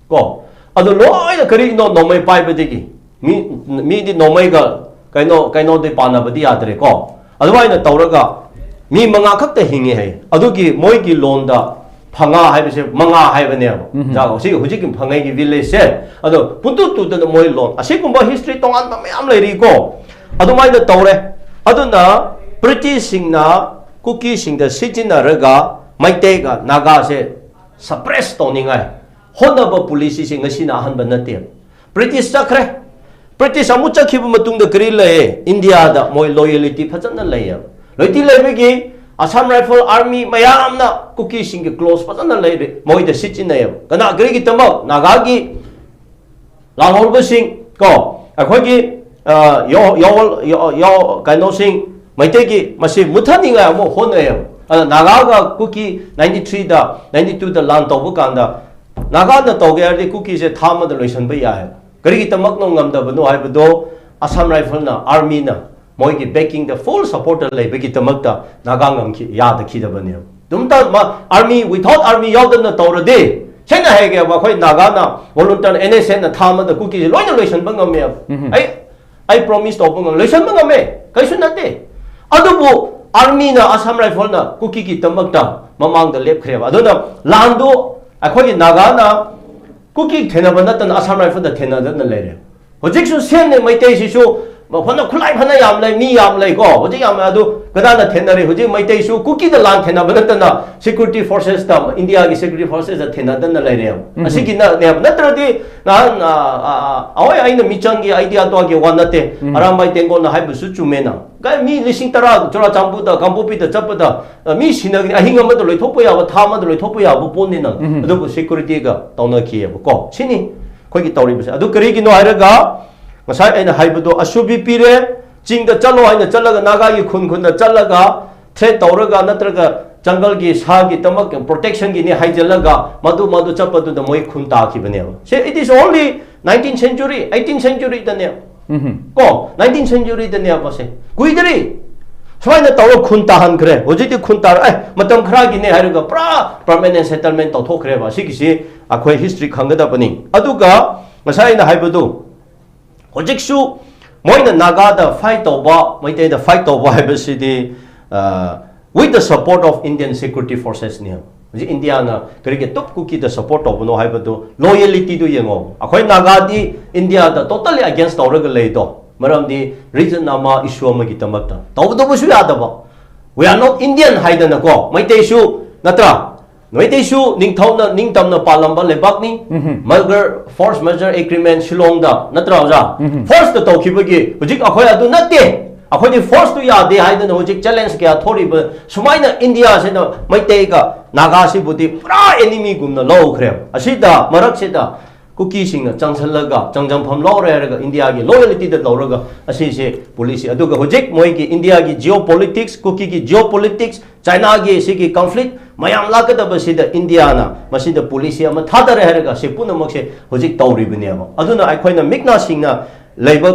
ko adu loina kari no nomai pai badegi mi di nomai ga kaino de pana badi adre ko adwaina tawraga mi manga khakta hingi hai adugi moi gi londa phanga haibase manga haibane ja si hujik phangai gi village se adu puntu tu de moi lon asigumba history tongan ba mayam leiri ko adumaina tawre aduna British singna cookie singda sijina raga maite ga naga se suppress toningai honaba police sing ngasina hanba nate British chakre British amu chakhiba matungda kari laye India da moi loyalty phajana laye loyalty laibegi Assam Rifle Army mayamna cookie sing close phajana laye moi da sichinay kana kari gi tamak naga gi lahorba sing ko akhoi gi yo kaino sing maite gi masi muthaninga mo honay naga ga cookie 93 da 92 da land tobu kanda naga na toge ardi cookie se thama da loisan ba ya Kari tamak no ngamda banu hai bado Assam Rifle na Army na moi ki backing the full supporter lai bagi tamak ta nagangam ki yad ki da bani dumta ma Army without Army yaud na tawra de chena hai ge ba khoi naga na volunteer NSN na thama da kuki loina loisan bangam me I promise to bangam loisan bangam me kaisu na te adubu Army na Assam Rifle na kuki ki tamak ta mamang da lep khre ba aduna lando akhoi naga na cookie tenaba natan Assam Rifle da tenada na lere hojik su sen ne maite si su phana khulai phana yam lai mi yam lai ko hojik yam adu kada na tenare hojik maite su cookie da lan tenaba natan na security forces ta India gi security forces da tenada na lere asigi na ne natra di na awai aina michangi idea to gi wanate arambai tengo na haibu su chumena ga mi lising tara chora chambu da gambopi da chapada mi sinag ahinga ma do loi thopa ya ba thama do loi thopa ya bu ponni na adu security ga tawna ki ko chini khoi gi tawri ba adu kari gi no hairaga ngasai aina haibudo asubi pire chingda chalo aina chalaga naga gi khun khun da chalaga threat tawraga natraga jungle gi sa gi tamak protection gi ni haijalaga madu chapadu da moi khun ta ki bane se it is only 19th century 18th century da ne ko 19th century da ne ba se kuidri soina tawra khun ta han kre hojiti khun ta matam khra gi ne hairaga pra permanent settlement to thokre ba si gi si akhoi history khangada bani aduga ngasai na haibudo hojiksu moina naga da fight over maite da fight over haibasidi with the support of Indian security forces ne India na kari top cookie the support of no haibado loyalty do yengo akhoi naga di India da totally against tawraga lei do maram di region nama issue ma gi tamakta tawdo bu su yada ba we are not Indian haidana ko maite su natra Noite su ningtamna palamba lebak ni Malgar force measure agreement Shillong da natra ja force to tawkhibagi hujik akhoi adu natte akhoi di force to ya de haidana hujik challenge kya thori ba sumaina India se na maite ga naga si budi pra enemy gumna low khrem asida marak se da cookie sing na changsalga changjangpham lawre India gi loyalty da lawraga asise policy aduga hojik moi gi India gi geopolitics cookie gi geopolitics China gi sigi conflict mayam lakadaba sida India na masida policy ama thadare haraga se punamak se hojik tawribne ama aduna aikhoina mikna singna leiba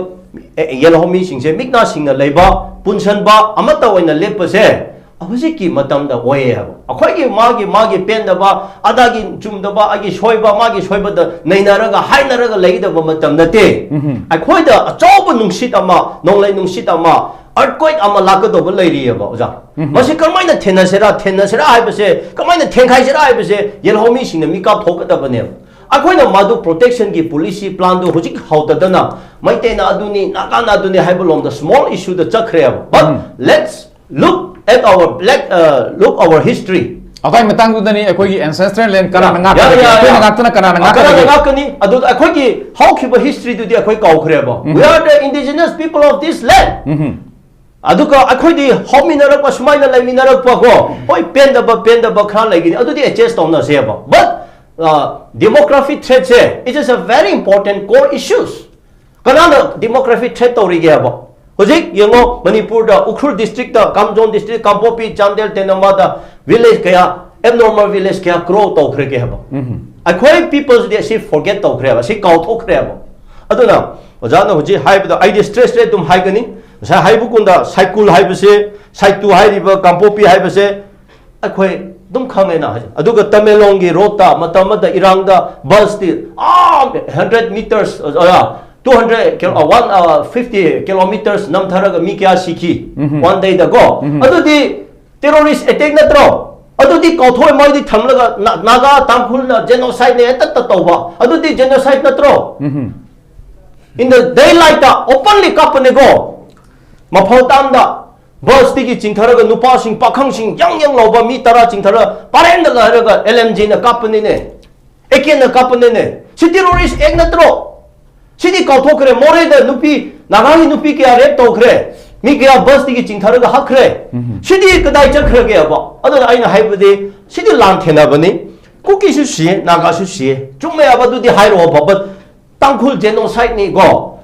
yelhomi singse mikna singna leiba punsanba amata oina lepase abhajiki matamda oye haba akhoi magi pendaba adagi chumdaba agi soiba magi soiba da nainaraga hainaraga leidaba matamda te akhoi da achoba nungsit ama nonglai nungsit ama earthquake ama lakadoba leiri haba oja masi kamaina thenasera haibase kamaina thengkhaisera haibase yelhomi singna mikap thokadaba ne akhoi madu protection ki policy plan do hojik hautadana maitena aduni nakana aduni haibalom the small issue the chakre but let's look at our history. Atai matang tu dani akoi ki ancestral land kana ngak ngak kana ngak adu akoi ki how kiba history tu dia akoi kau khre ba we are the indigenous people of this land adu ka akoi di hominara pa sumaina lai minara pa ko oi penda ba khan lai gi adu di adjust on na se ba but demographic threat se it is a very important core issues kana demographic threat tori ge ba hojik yengo Manipur da Ukhrul district da Kamjong district Kampopi Chandel Tenama da village kaya abnormal village kaya grow to khre ke haba akhoi peoples they say forget to khre ba si kau thok khre ba aduna ojana hoji haib da id stress rate tum hai gani sa haibu kunda cycle haibase saitu hairiba Kampopi haibase akhoi dum khame na aduga Tamelong gi rota matamada irangda bus ti 100 meters 150 kilometers nam tharaga mi kya sikhi one day ago adudi terrorist attack natro adudi kauthoi moi di thamlaga naga tamkhul na genocide ne etat tawba adudi genocide natro in the daylight openly kapne go maphotam da bus tigi chingtharaga nupa sing pakhang sing yang loba mi tara chingthara parenda haraga LMG na kapne ne eken na kapne ne si terrorist act natro Sidi kau thok kre more da nupi nagani nupi ke arep to kre mi ke bus tigi chingtharaga hakre sidi kadai chakre ge ba adana aina haibade sidi lan thena bani kuki su sie naga su sie chume abadu di hairo babat tangkhul genocide ni go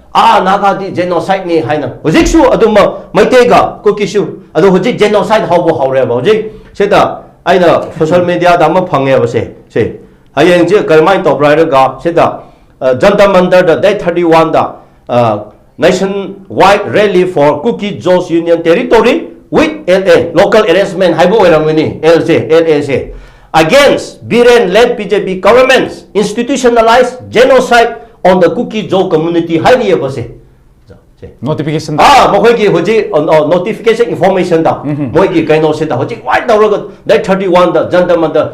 naga di genocide ni haina hojik su aduma maitega kuki su adu hojik genocide haubo haure ba hojik seda aina social media da ma phange ba se hayeng je karmai to braira ga seda Jantar Mantar da Day 31 da nationwide rally for Kuki Jos Union Territory with LA local arrangement haibo eramuni LAC against Biren-led BJP governments institutionalized genocide on the Kuki Jo community haini base notification mokhoi ki hoji notification information da moi ki kaino se da hoji wide da Day 31 da Jantar Mantar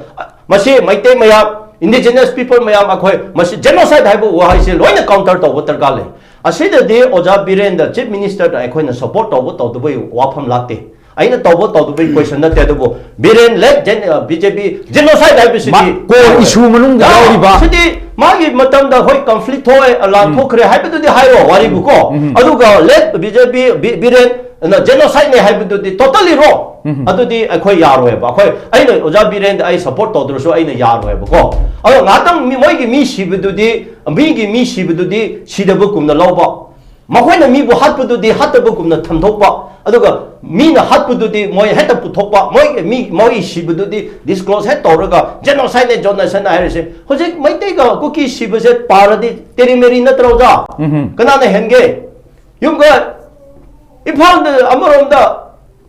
masi maite maya indigenous people mayam akhoi masi genocide haibu wa haise loina counter to water gale asida de oja Biren da chief minister da akhoi na support to the way wafam lakte aina to the way question na te do Biren led BJP genocide haibu sidi ko issue manung da yauri ba sidi magi matam da hoi conflict hoy la thokre haibu de hairo wari bu ko aduga led BJP Biren na genocide ne haibu de totally wrong adudi akhoi yaro ba akhoi aina oja Biren ai support to dro so aina yaro ba ko ado ngatang mi moi gi mi sibududi mi gi mi sibududi sidabu kumna lawba makhoi na mi bu hatpududi hatabu kumna thamthokba aduga mi na hatpududi moi heta puthokba moi sibududi disclose het toraga genocide ne jonation airse hojik maite ga kuki sibuse paradi terimeri na troja kana na henge yumga ifal amaronda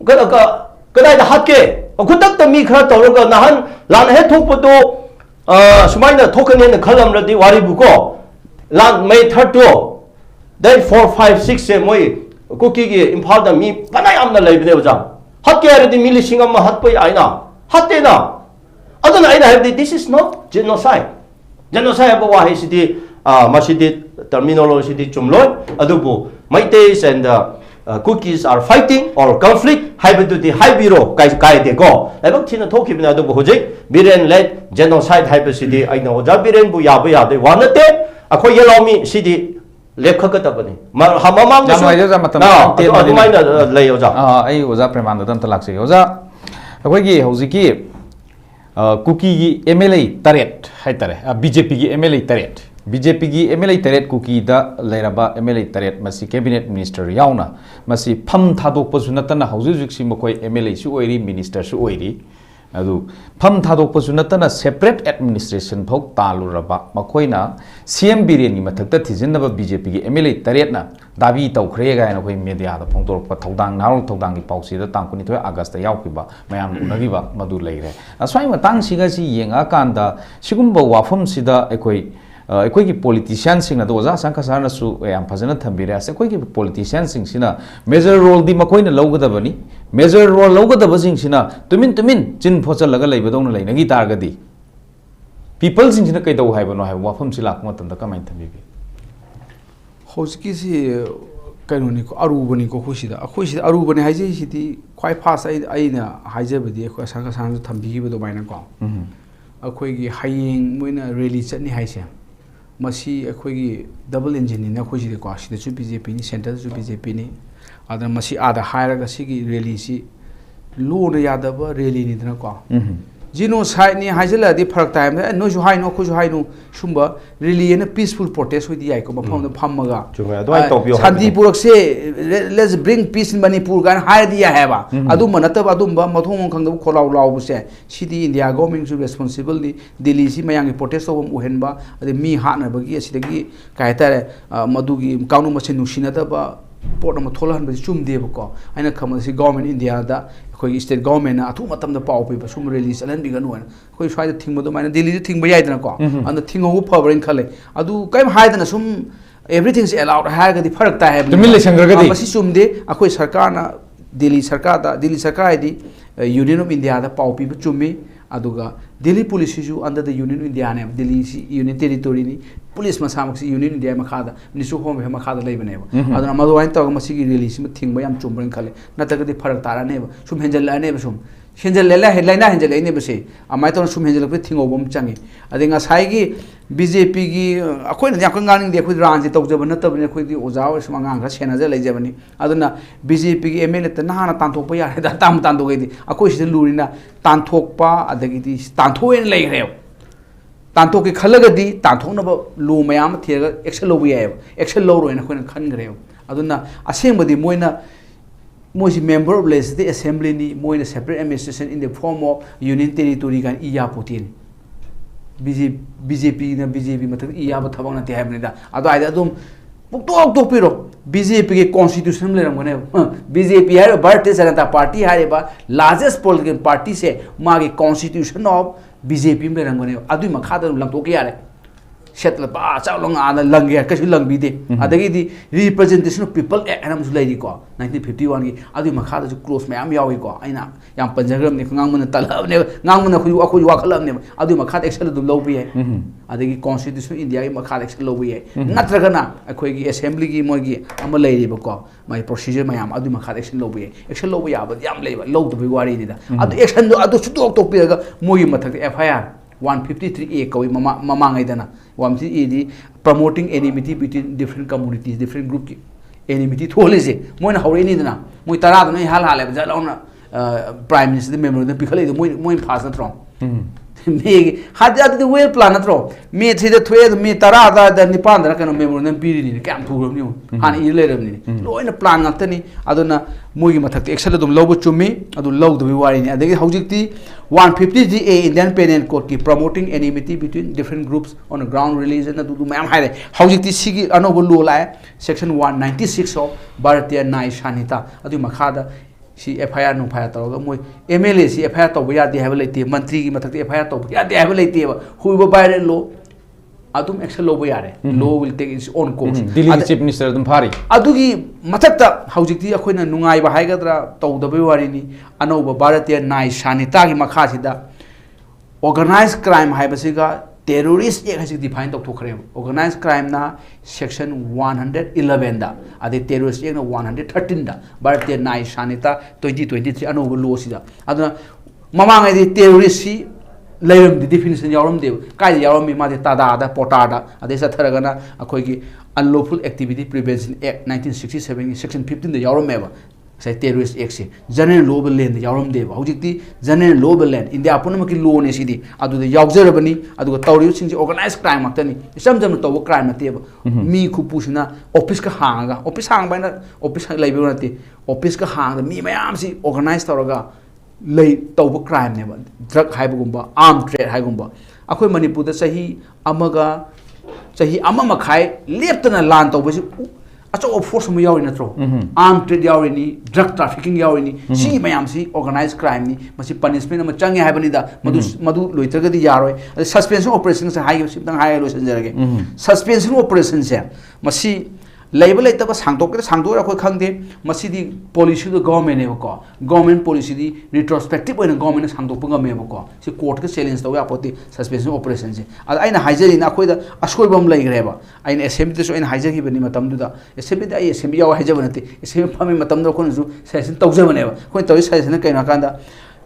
ka kadai da hatke kutak ta mi khara tawraga nahan lan he thokpado sumaina thokane na khalam radi wari buko lan May 32 then 4 5 6 se moi kuki gi imphal da mi panai amna leibne baja hatke ardi mili singam ma hatpai aina hatte na adana aina have this is not genocide ba wa he sidi masidi terminology di chumloi adubu maites and cookies are fighting or conflict haibududi haibiro kai de go labak thina thokibna adu hojik Biren led genocide haibusidi aina oja Biren bu yaba yade wanate akhoi yelomi sidi lekhakatabani hamamang maina lay oja ai oja preman dan talakse oja akhoi gi hojiki cookie gi MLA taret hai tare BJP gi MLA taret BJP की MLA Teret Kuki da Leraba MLA Teret Masi Cabinet Minister Yauna Masi Pam Thadok Pasunatana Houses Mokoi MLA Sueri Minister Sueri Adu Pam Thadok Pasunatana separate administration Pok Taluraba Makoina CM Bireni Matakta Tizinaba BJP ki MLA Teretna Davi Tau Krega and Hoi Media the Pontor Patodang Naro Todangi Pausi the Tampuni to Augusta Yaukiba Mayam Unagiba Madu Leire as why Matang Sigasi Yang Akanda Shigumba Wafum Sida Ekoi अखोई politician सिंह तो ओजा संकसार याम फजन थम्बीरे अखोई politician सिंह मेजर रोल दी मखोइन लौगदबनी मेजर रोल लौगदब सिंह तुमिन तुमिन चिन फोचलग लेबदौन लेनगी तारगदी पीपल सिंह कईदौ हाइबनो हाइ वाफम से लाक मतम कमाइन थम्बीबी हौजकी से कइनोनी को अरुबनी को खुशीदा अखोइसिदा अरुबनी हाइजे सिटी क्वाइ फास्ट आइना हाइजेबदी अखो संकसार थम्बीबदो बाइना को अखोइगी हाइयेंग मोइना रैली चटनी हाइसे मसी अखोइगी डबल इंजिन ने अखोइसिदे को सिदसु बीजेपी नि सेंटर सु बीजेपी नि आदा मसी आदा हायरगा सिगी रैली सि लोन यादब रैली नि दना को जिनोसाइड नि हाइजलादि फरक टाइम नोजु हाइनो खोजु हाइनो सुंबा रैली ने पीसफुल प्रोटेस्ट होइदि याइ को मफम फमगा शांति पुरक से लेट्स ब्रिंग पीस इन मणिपुर गान हाय दिया है बा अदु मनतब अदुम मथों खंगदब खोलाव लाव से सिटी इंडिया गवर्नमेंट सु रेस्पोंसिबल नि दिल्ली सि मयांगी प्रोटेस्ट ओबम उहेनबा अदि मी हानबगी असिदगी कायतारे मदुगी काउनु मसे नुसिनदबा पोर्ट म थोलहन बि चुमदेबको आइना खमसी गवर्नमेंट इंडिया दा कोई स्टेट गवर्नमेंट अथु मतम द पाउ पे सुम रिलीज अलन बिगन वन कोई स्वाइद थिंग दो माने दिल्ली थिंग बयाइदना को अंद थिंग हो फबरिन खले अदु कायम हाइदना सुम एवरीथिंग इज अलाउड हायगदि फरक ता है तुमिल संगरगदि मसी सुमदे अखोई सरकार ना दिल्ली सरकार दी यूनियन ऑफ इंडिया दा पाउ पे चुमी अदुगा दिल्ली पुलिस सु अंडर द यूनियन इंडिया ने दिल्ली सी यूनियन टेरिटोरी नि पुलिस मसामक सी यूनियन इंडिया मखादा मिनिसु होम मखादा लेबनेबा अदुना मदुवाइन तग मसी रिली सी थिंग बयाम चुमबरन खले नतगदि फरक तारानेबा सुम हेंजल सुम हेंजल लेना हेंजल लेने बसे अमाय तो सुम हेंजल पे थिंगोबम चंगे अदिंगा साइगी बीजेपी की अखोइन याकन गानिंग दे खुद रांजी तौजब नतबने खुद ओजा और समंगा सेनाजे लेजबनी अदुना बीजेपी की एमएलए त नाना तांथोप यारे दा ताम तांदोगेदि अखोइ सिद लुरिना तांथोकपा अदगिदि तांथोएन लेग्रेव तांथोक के खलगदि तांथोनब लु मयाम थेगा एक्शन लोब याय एक्शन लोरोइन अखोइन खनग्रेव अदुना असेंबदि मोइना मोइसी मेंबर ऑफ लेजिस्लेटिव असेंबली नि मोइना separate administration in the form of union territory गान इया पोटिन बीजेपी ना बीजेपी मतलब इया थबक नते हैबनेदा अदो आइदा अदुम पुक्तोक तोपिरो बीजेपी के कॉन्स्टिट्यूशन लेरमगने बीजेपी है भारतीय जनता पार्टी है लार्जेस्ट पॉलिटिकल पार्टी से मागे कॉन्स्टिट्यूशन ऑफ बीजेपी में लेरमगने अदुई मखादा लंगतोक यारे सेटल बा चावलंग आदा लंगे कछु लंगबीदे अदगी रिप्रेजेंटेशन ऑफ पीपल एनम जुलाई को 1951 की अदुई मखादा जो क्लोज मयाम यावी को आइना याम पंजग्रम ने ngang तलबने ngang खुजु अखुजु वाखलबने अदुई मखादा एक्शन दु लौबी है अदगी कॉन्स्टिट्यूशन इंडिया की मखादा एक्शन लौबी है नत्रगना अखोई असेंबली की मोगी अम लेरिबो को माय प्रोसीजर मयाम अदुई मखादा एक्शन लौबी है एक्शन लौबी याब याम लेबा लौदबी वारी निदा अदु एक्शन दु अदु सुतोक तोपिरगा मोगी मथक एफआईआर 153A कवि ममांगैदना 153A दी promoting enmity between different communities different group की एनिमिटी थोलेसे मोइन हौरेनीदना मोइ तराद नै हाल हाले जलाउना प्राइम मिनिस्टर मेमोरेंडम पिखले मोइ फास नत्रो मे हाजाद द वेल प्लान नत्रो मे थ्री द थ्वे मे तरादा द निपान द कनो मेमोरेंडम पिरिनी क्याम थुरमनी हान इ लेरमनी लोइना प्लान नतनी अदुना मोगी मथक एक्शन दम लौब चुमी अदु लौदबी वारिनी अदगी हौजिकती 150A इंडियन पेनल कोड की promoting enmity between different groups on ground religion अदु मैम हाइरे हौजिकती सिगी अनोबो लो लाए सेक्शन 196 ऑफ भारतीय न्याय संहिता अदु मखादा सी एफआईआर नु फाया तौगा मोय एमएलए सी एफआईआर तौबा यादे हाबे लेते मंत्री की मथक एफआईआर तौबा यादे हाबे लेते हुइबो बायरे लो अदुम एक्शन लोबो यारे law will take its own course Delhi chief minister अदुम फारी अदुगी मथक्ता हौजिकती अखोइना नुंगाइबा हाइगद्रा तौदबे वारिनी अनौबा भारतीय न्याय संहिता की मखासिदा ऑर्गेनाइज क्राइम हाइबसिगा टेररिस्ट एक हसिक डिफाइन तौथोखरे ऑर्गेनाइज क्राइम ना सेक्शन 111 दा अदे टेररिस्ट एक ना 113 दा भारतीय न्याय संहिता 2023 अनौबा लो सिदा अदुना ममांगैदि टेररिस्ट सी लेरम दी डिफिनिशन यावरम देव काय यावरम मी मादे तादा पोटादा अदे सथरगना अखोई की अनलॉफुल एक्टिविटी प्रिवेंशन एक्ट 1967 की सेक्शन 15 दा यावरम मेबा sai terrorist act se general law land yawram de hojikti general law land India punamaki law ne sidi adu de yawjarabani adu tawri sing organized crime matani isam jam to crime mate mi khupusina office ka hanga office hang baina office laibu nati office ka hang mi mayam si organized tawraga lay tawba crime ne drug haibugumba armed trade haigumba akhoi manipur da sahi amaga sahi ama makhai leptana lan tawbasi achau force mu yawi natro armed trade yawi ni drug trafficking yawi ni si mayam si organized crime ni masi punishment ma change haibani da madu loitragadi yaroi suspension operation se hai sibtang hai lo sanjarage suspension operation se masi label ita ba sangtok ke sangtok ra khoi khangde masi di policy do government ne ko government policy di retrospective oina government sangtok panga me ko si court ke challenge taw apoti suspension operation se aina haijari na khoi da asoi bam lai greba aina assembly te so aina haijari bani matam du da assembly da ai assembly yaw haijaba nati assembly phami matam do khon ju session tawjaba ne ba khoi tawi session kai na kanda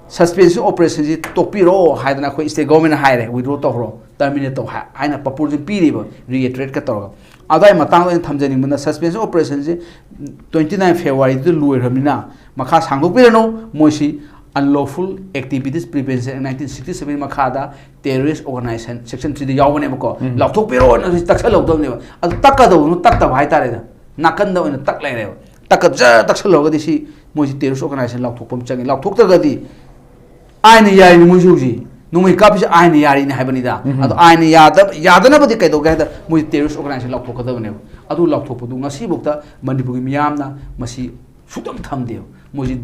suspension operation ji topiro haidana khoi state government haire withdraw to hro terminate to haina papur ji piriba reiterate ka to adai matang in thamjani muna suspension operation ji 29 February du luir hamina makha sangdok pirano moisi unlawful activities prevention 1967 makhada terrorist organization section 3 da yawne ko lakthok piro na taksal lokdom ne adu takka do nu takta bhai tare da nakan da tak lai re takka ja taksal logadi si moisi terrorist organization lakthok pom changi lakthok ta gadi aina yari ni mujuji numai kapis aina yari ni haibani da adu aina yadana badi kai do ga da mu terrorist organization lakthok da ne adu lakthok du ngasi bukta manipur mi yamna masi sudam thamde muji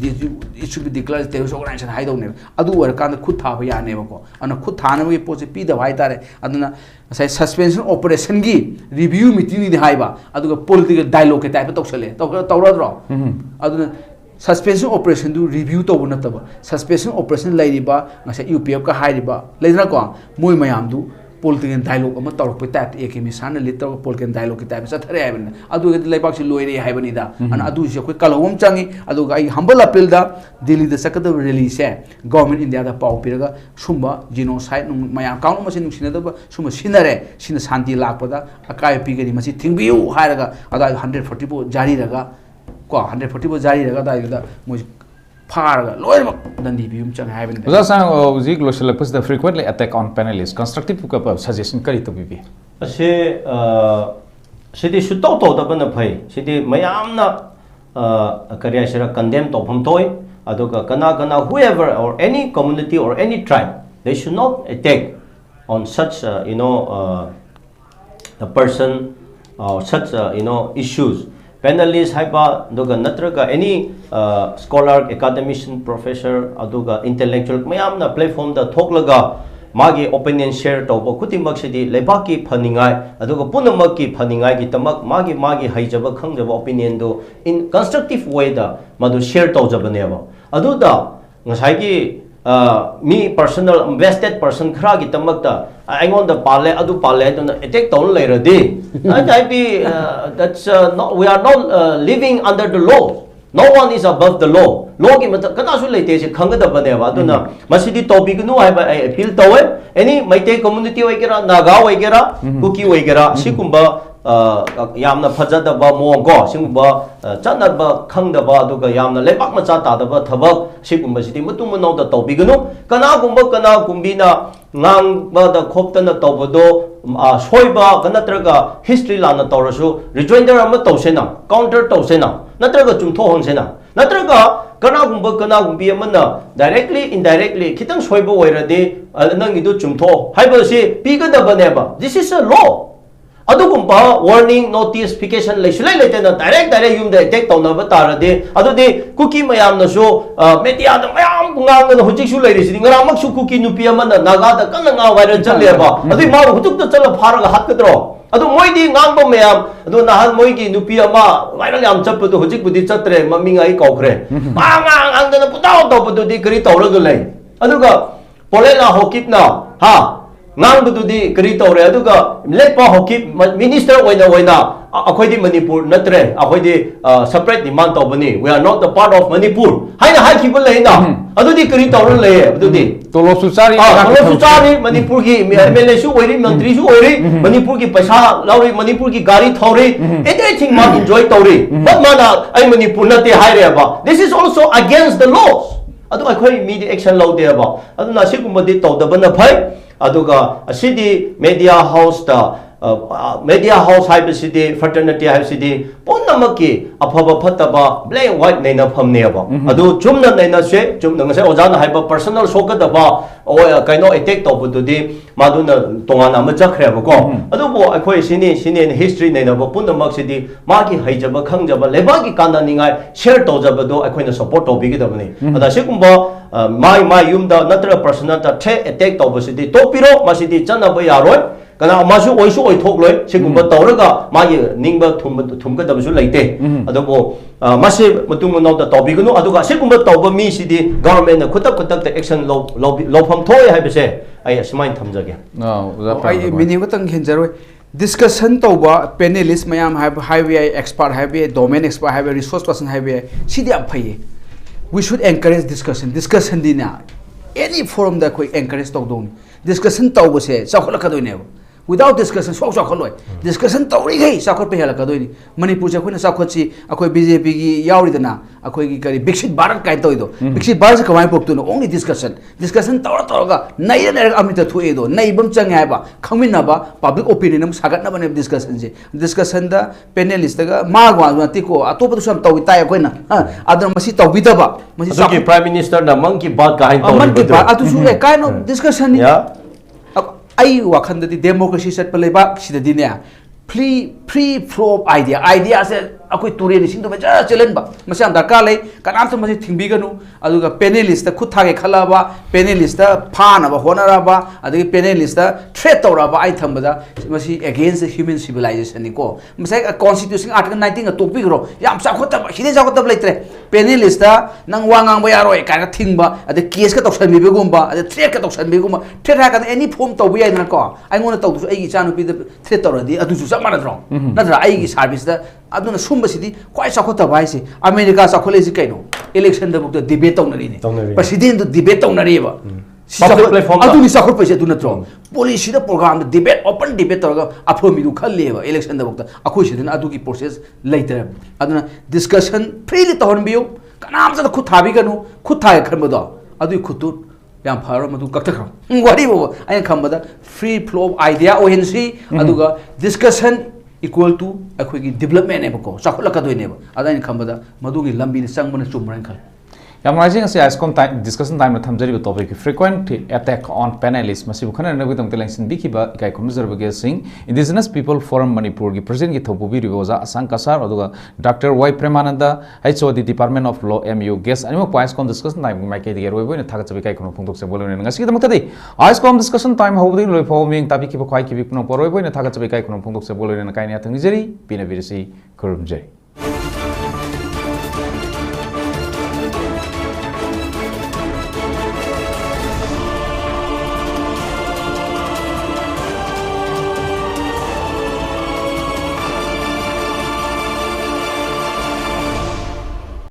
it should be declared terrorist organization haidau ne adu war kan khud tha ba ya ne ko ana khud tha na ge poche pi da bhai tare aduna sai suspension operation gi review meeting ni haiba adu political dialogue ke type toksale tawradro aduna suspension operation do review to na taba suspension operation lairiba ngasa UPF ka hairiba leina ko moi mayam du political dialogue ama tawrok pe type ekemi sana litro political dialogue type sa thare haibani adu ge laibak si loire haibani da ana adu je ko kalawum changi adu ga ai humble appeal da Delhi da sakada release government India da pau piraga sumba genocide mayam kaun ma sin sina da sumba sinare sina shanti lakpada akai pigari masi thingbiu hairaga ada 144 jari raga 140 jari raga da mo pharaga loimak dandi bium chang haibani oza sang zik loshal pas the frequently attack on panelists constructive suggestion kari to bibi ase sidi shuto to da bana phai sidi mayamna kariya shira condemn to pham toy adoga kana whoever or any community or any tribe they should not attack on such a person or such issues panelists haiba aduga natraga any scholar academician professor aduga intellectual mayamna platform da thoklaga magi opinion share tawba khutimak sidi lebaki phaningai aduga punamaki phaningai gi tamak magi haijaba khangjaba opinion do in constructive way da madu share tawjabaneba aduda ngasai gi me personal invested person khra gi tamak da aingon da pale adu pale to attack tawn lairadi I be that's not we are not living under the law no one is above the law law gi mat kana su leite se khangda bane ba aduna masidi topic nu hai ba appeal tawe any maite community waigera naga waigera kuki waigera sikumba yamna phajada ba mongo singba channa ba khangda ba aduga yamna lebak macha ta da ba thabak sikumba sidi mutum no da topic nu kana kumbina ngang ba da khoptana tawbodo soiba kanatraga history lana tawrasu rejoinder ama tawsena counter tawsena natraga chumtho honsena natraga kana gumbi amana directly indirectly kitang soiba oirade nangidu chumtho haibasi pigada baneba this is a law adugumba warning notification leisulai leitena direct yum da attack tawnaba tarade adudi cookie mayam na so media da mayam bungang na hojik su leirisi ngaramak su cookie nupi amana naga da kanna nga viral chaleba adu ma hutuk da chala pharaga hatkadro adu moidi ngangba mayam adu nahan moigi nupi ama viral yam chapdu hojik budi chatre maminga ai kaukre ang da putaw to padu di kri tawraga lei aduga polela hokipna ha ngang kari tore aduga lepa hoki minister oina akhoi Manipur natre akhoi separate demand tobani we are not the part of Manipur haina hai ki bol leina adudi kari tore le adudi tolo suchari Manipur ki MLA su oiri mantri su oiri Manipur ki paisa lauri Manipur ki gari thori everything ma enjoy tori but mana ai Manipur nate hai re ba this is also against the laws adu akhoi media action law de ba adu na sigumadi tawdabana phai aduga asidi media house ta media house haibasidi fraternity haibasidi punnamaki afaba phataba black white naina phamne ba adu chumna naina se chumna ngase ojana haiba personal sokadaba kaino attack tawbududi maduna tongana ama chakhre ba ko adu bo akhoi sini history naina ba punnamak sidi magi haijaba khangjaba lebagi kana ningai share tawjaba do akhoina support tawbigi dabani ada sekumba my yumda natra personal ta the attack tawbasidi topiro masidi chana ba yaroi kana masu oisu oi thok loi sigumba tawraga magi ningba thumga dabasu leite adobo mase mutung no da tobigunu aduga sigumba tawba mi sidi government na khutak ta action law pham thoi haibase ai asmain thamjage ai meaning ko tang khenjaroi discussion tawba panelist mayam highway expert highway domain expert highway resource person highway sidi am phaye we should encourage discussion dina any forum da koi encourage tawdong discussion tawba se chakhla kadoi ne without discussion so chakhol discussion tawri gai chakhol pe hela kadoi ni Manipur je khoina chakhotsi akhoi BJP gi yauri dana akhoi gi kari Bikshit Bharat kai toido Bikshit Bharat kamai poktu no only discussion tawra nai na amita thue do nai bam changai ba khangmin ba public opinion am sagat na bane discussion da panelist ga ma gwa ti ko atop du sam tawi tai khoina adam masi tawi da ba masi prime minister na monkey baat ka hin tawi monkey baat atu su kind of discussion ni ai wakhandadi democracy set paleba sidadi ne free flow of idea se akoi ture ni sing do ja chelen ba masa darka lei kanam to masi thingbi ganu aduga panelist ta khutha ge khala ba panelist ta phana ba honara ba adugi panelist ta threat tora ba ai thamba da masi against human civilization ni ko masa constitution article 19 ga topic ro yam sa khotha ba hide ja khotha leitre panelist ta nang wangang ba yaroi ka thingba adu case ka toksan bi gumba adu threat ka toksan bi gumba threat ha ka any form to bi ai na ko ai ngona to ai gi chanu pi threat tora di adu su sama na dro na ai gi service da aduna sumba quite sakota baise America sakole si kaino election da bukta debate tawnari ne president do debate tawnari ba public platform aduni sakol paise aduna tro policy da program da debate open debate torga aphomi du khalle ba election da bukta akhoi sidin adu ki process later aduna discussion freely tahon biyo kanam sa khut thabi ganu khut tha khanba do adu khutu yam pharo madu kakta kham wari bo ai khamba da free flow of idea ONC aduga discussion equal to akhoi development ne ko chakhla ka doi ne ba adain khambada madugi lambi ni sangmana chumran khal yam rising as ISCOM time discussion time thamjari topic frequent attack on panelists masibu khana na gudam telection bikiba kai commissioner bage sing indigenous people forum Manipur gi president gi thobu bi riboza asang kasar aduga Dr. Y Premananda HOD department of law MU guest animo ISCOM discussion time mai kai ge roi boina thaga chabi kai kono phungtok se bolone ngasi gi damta dei ISCOM discussion time hobdi loi phoming tabi ki ba khai ki bi kono poroi boina thaga chabi kai kono phungtok se bolone na kai ne thangijeri pina birisi kurumjeri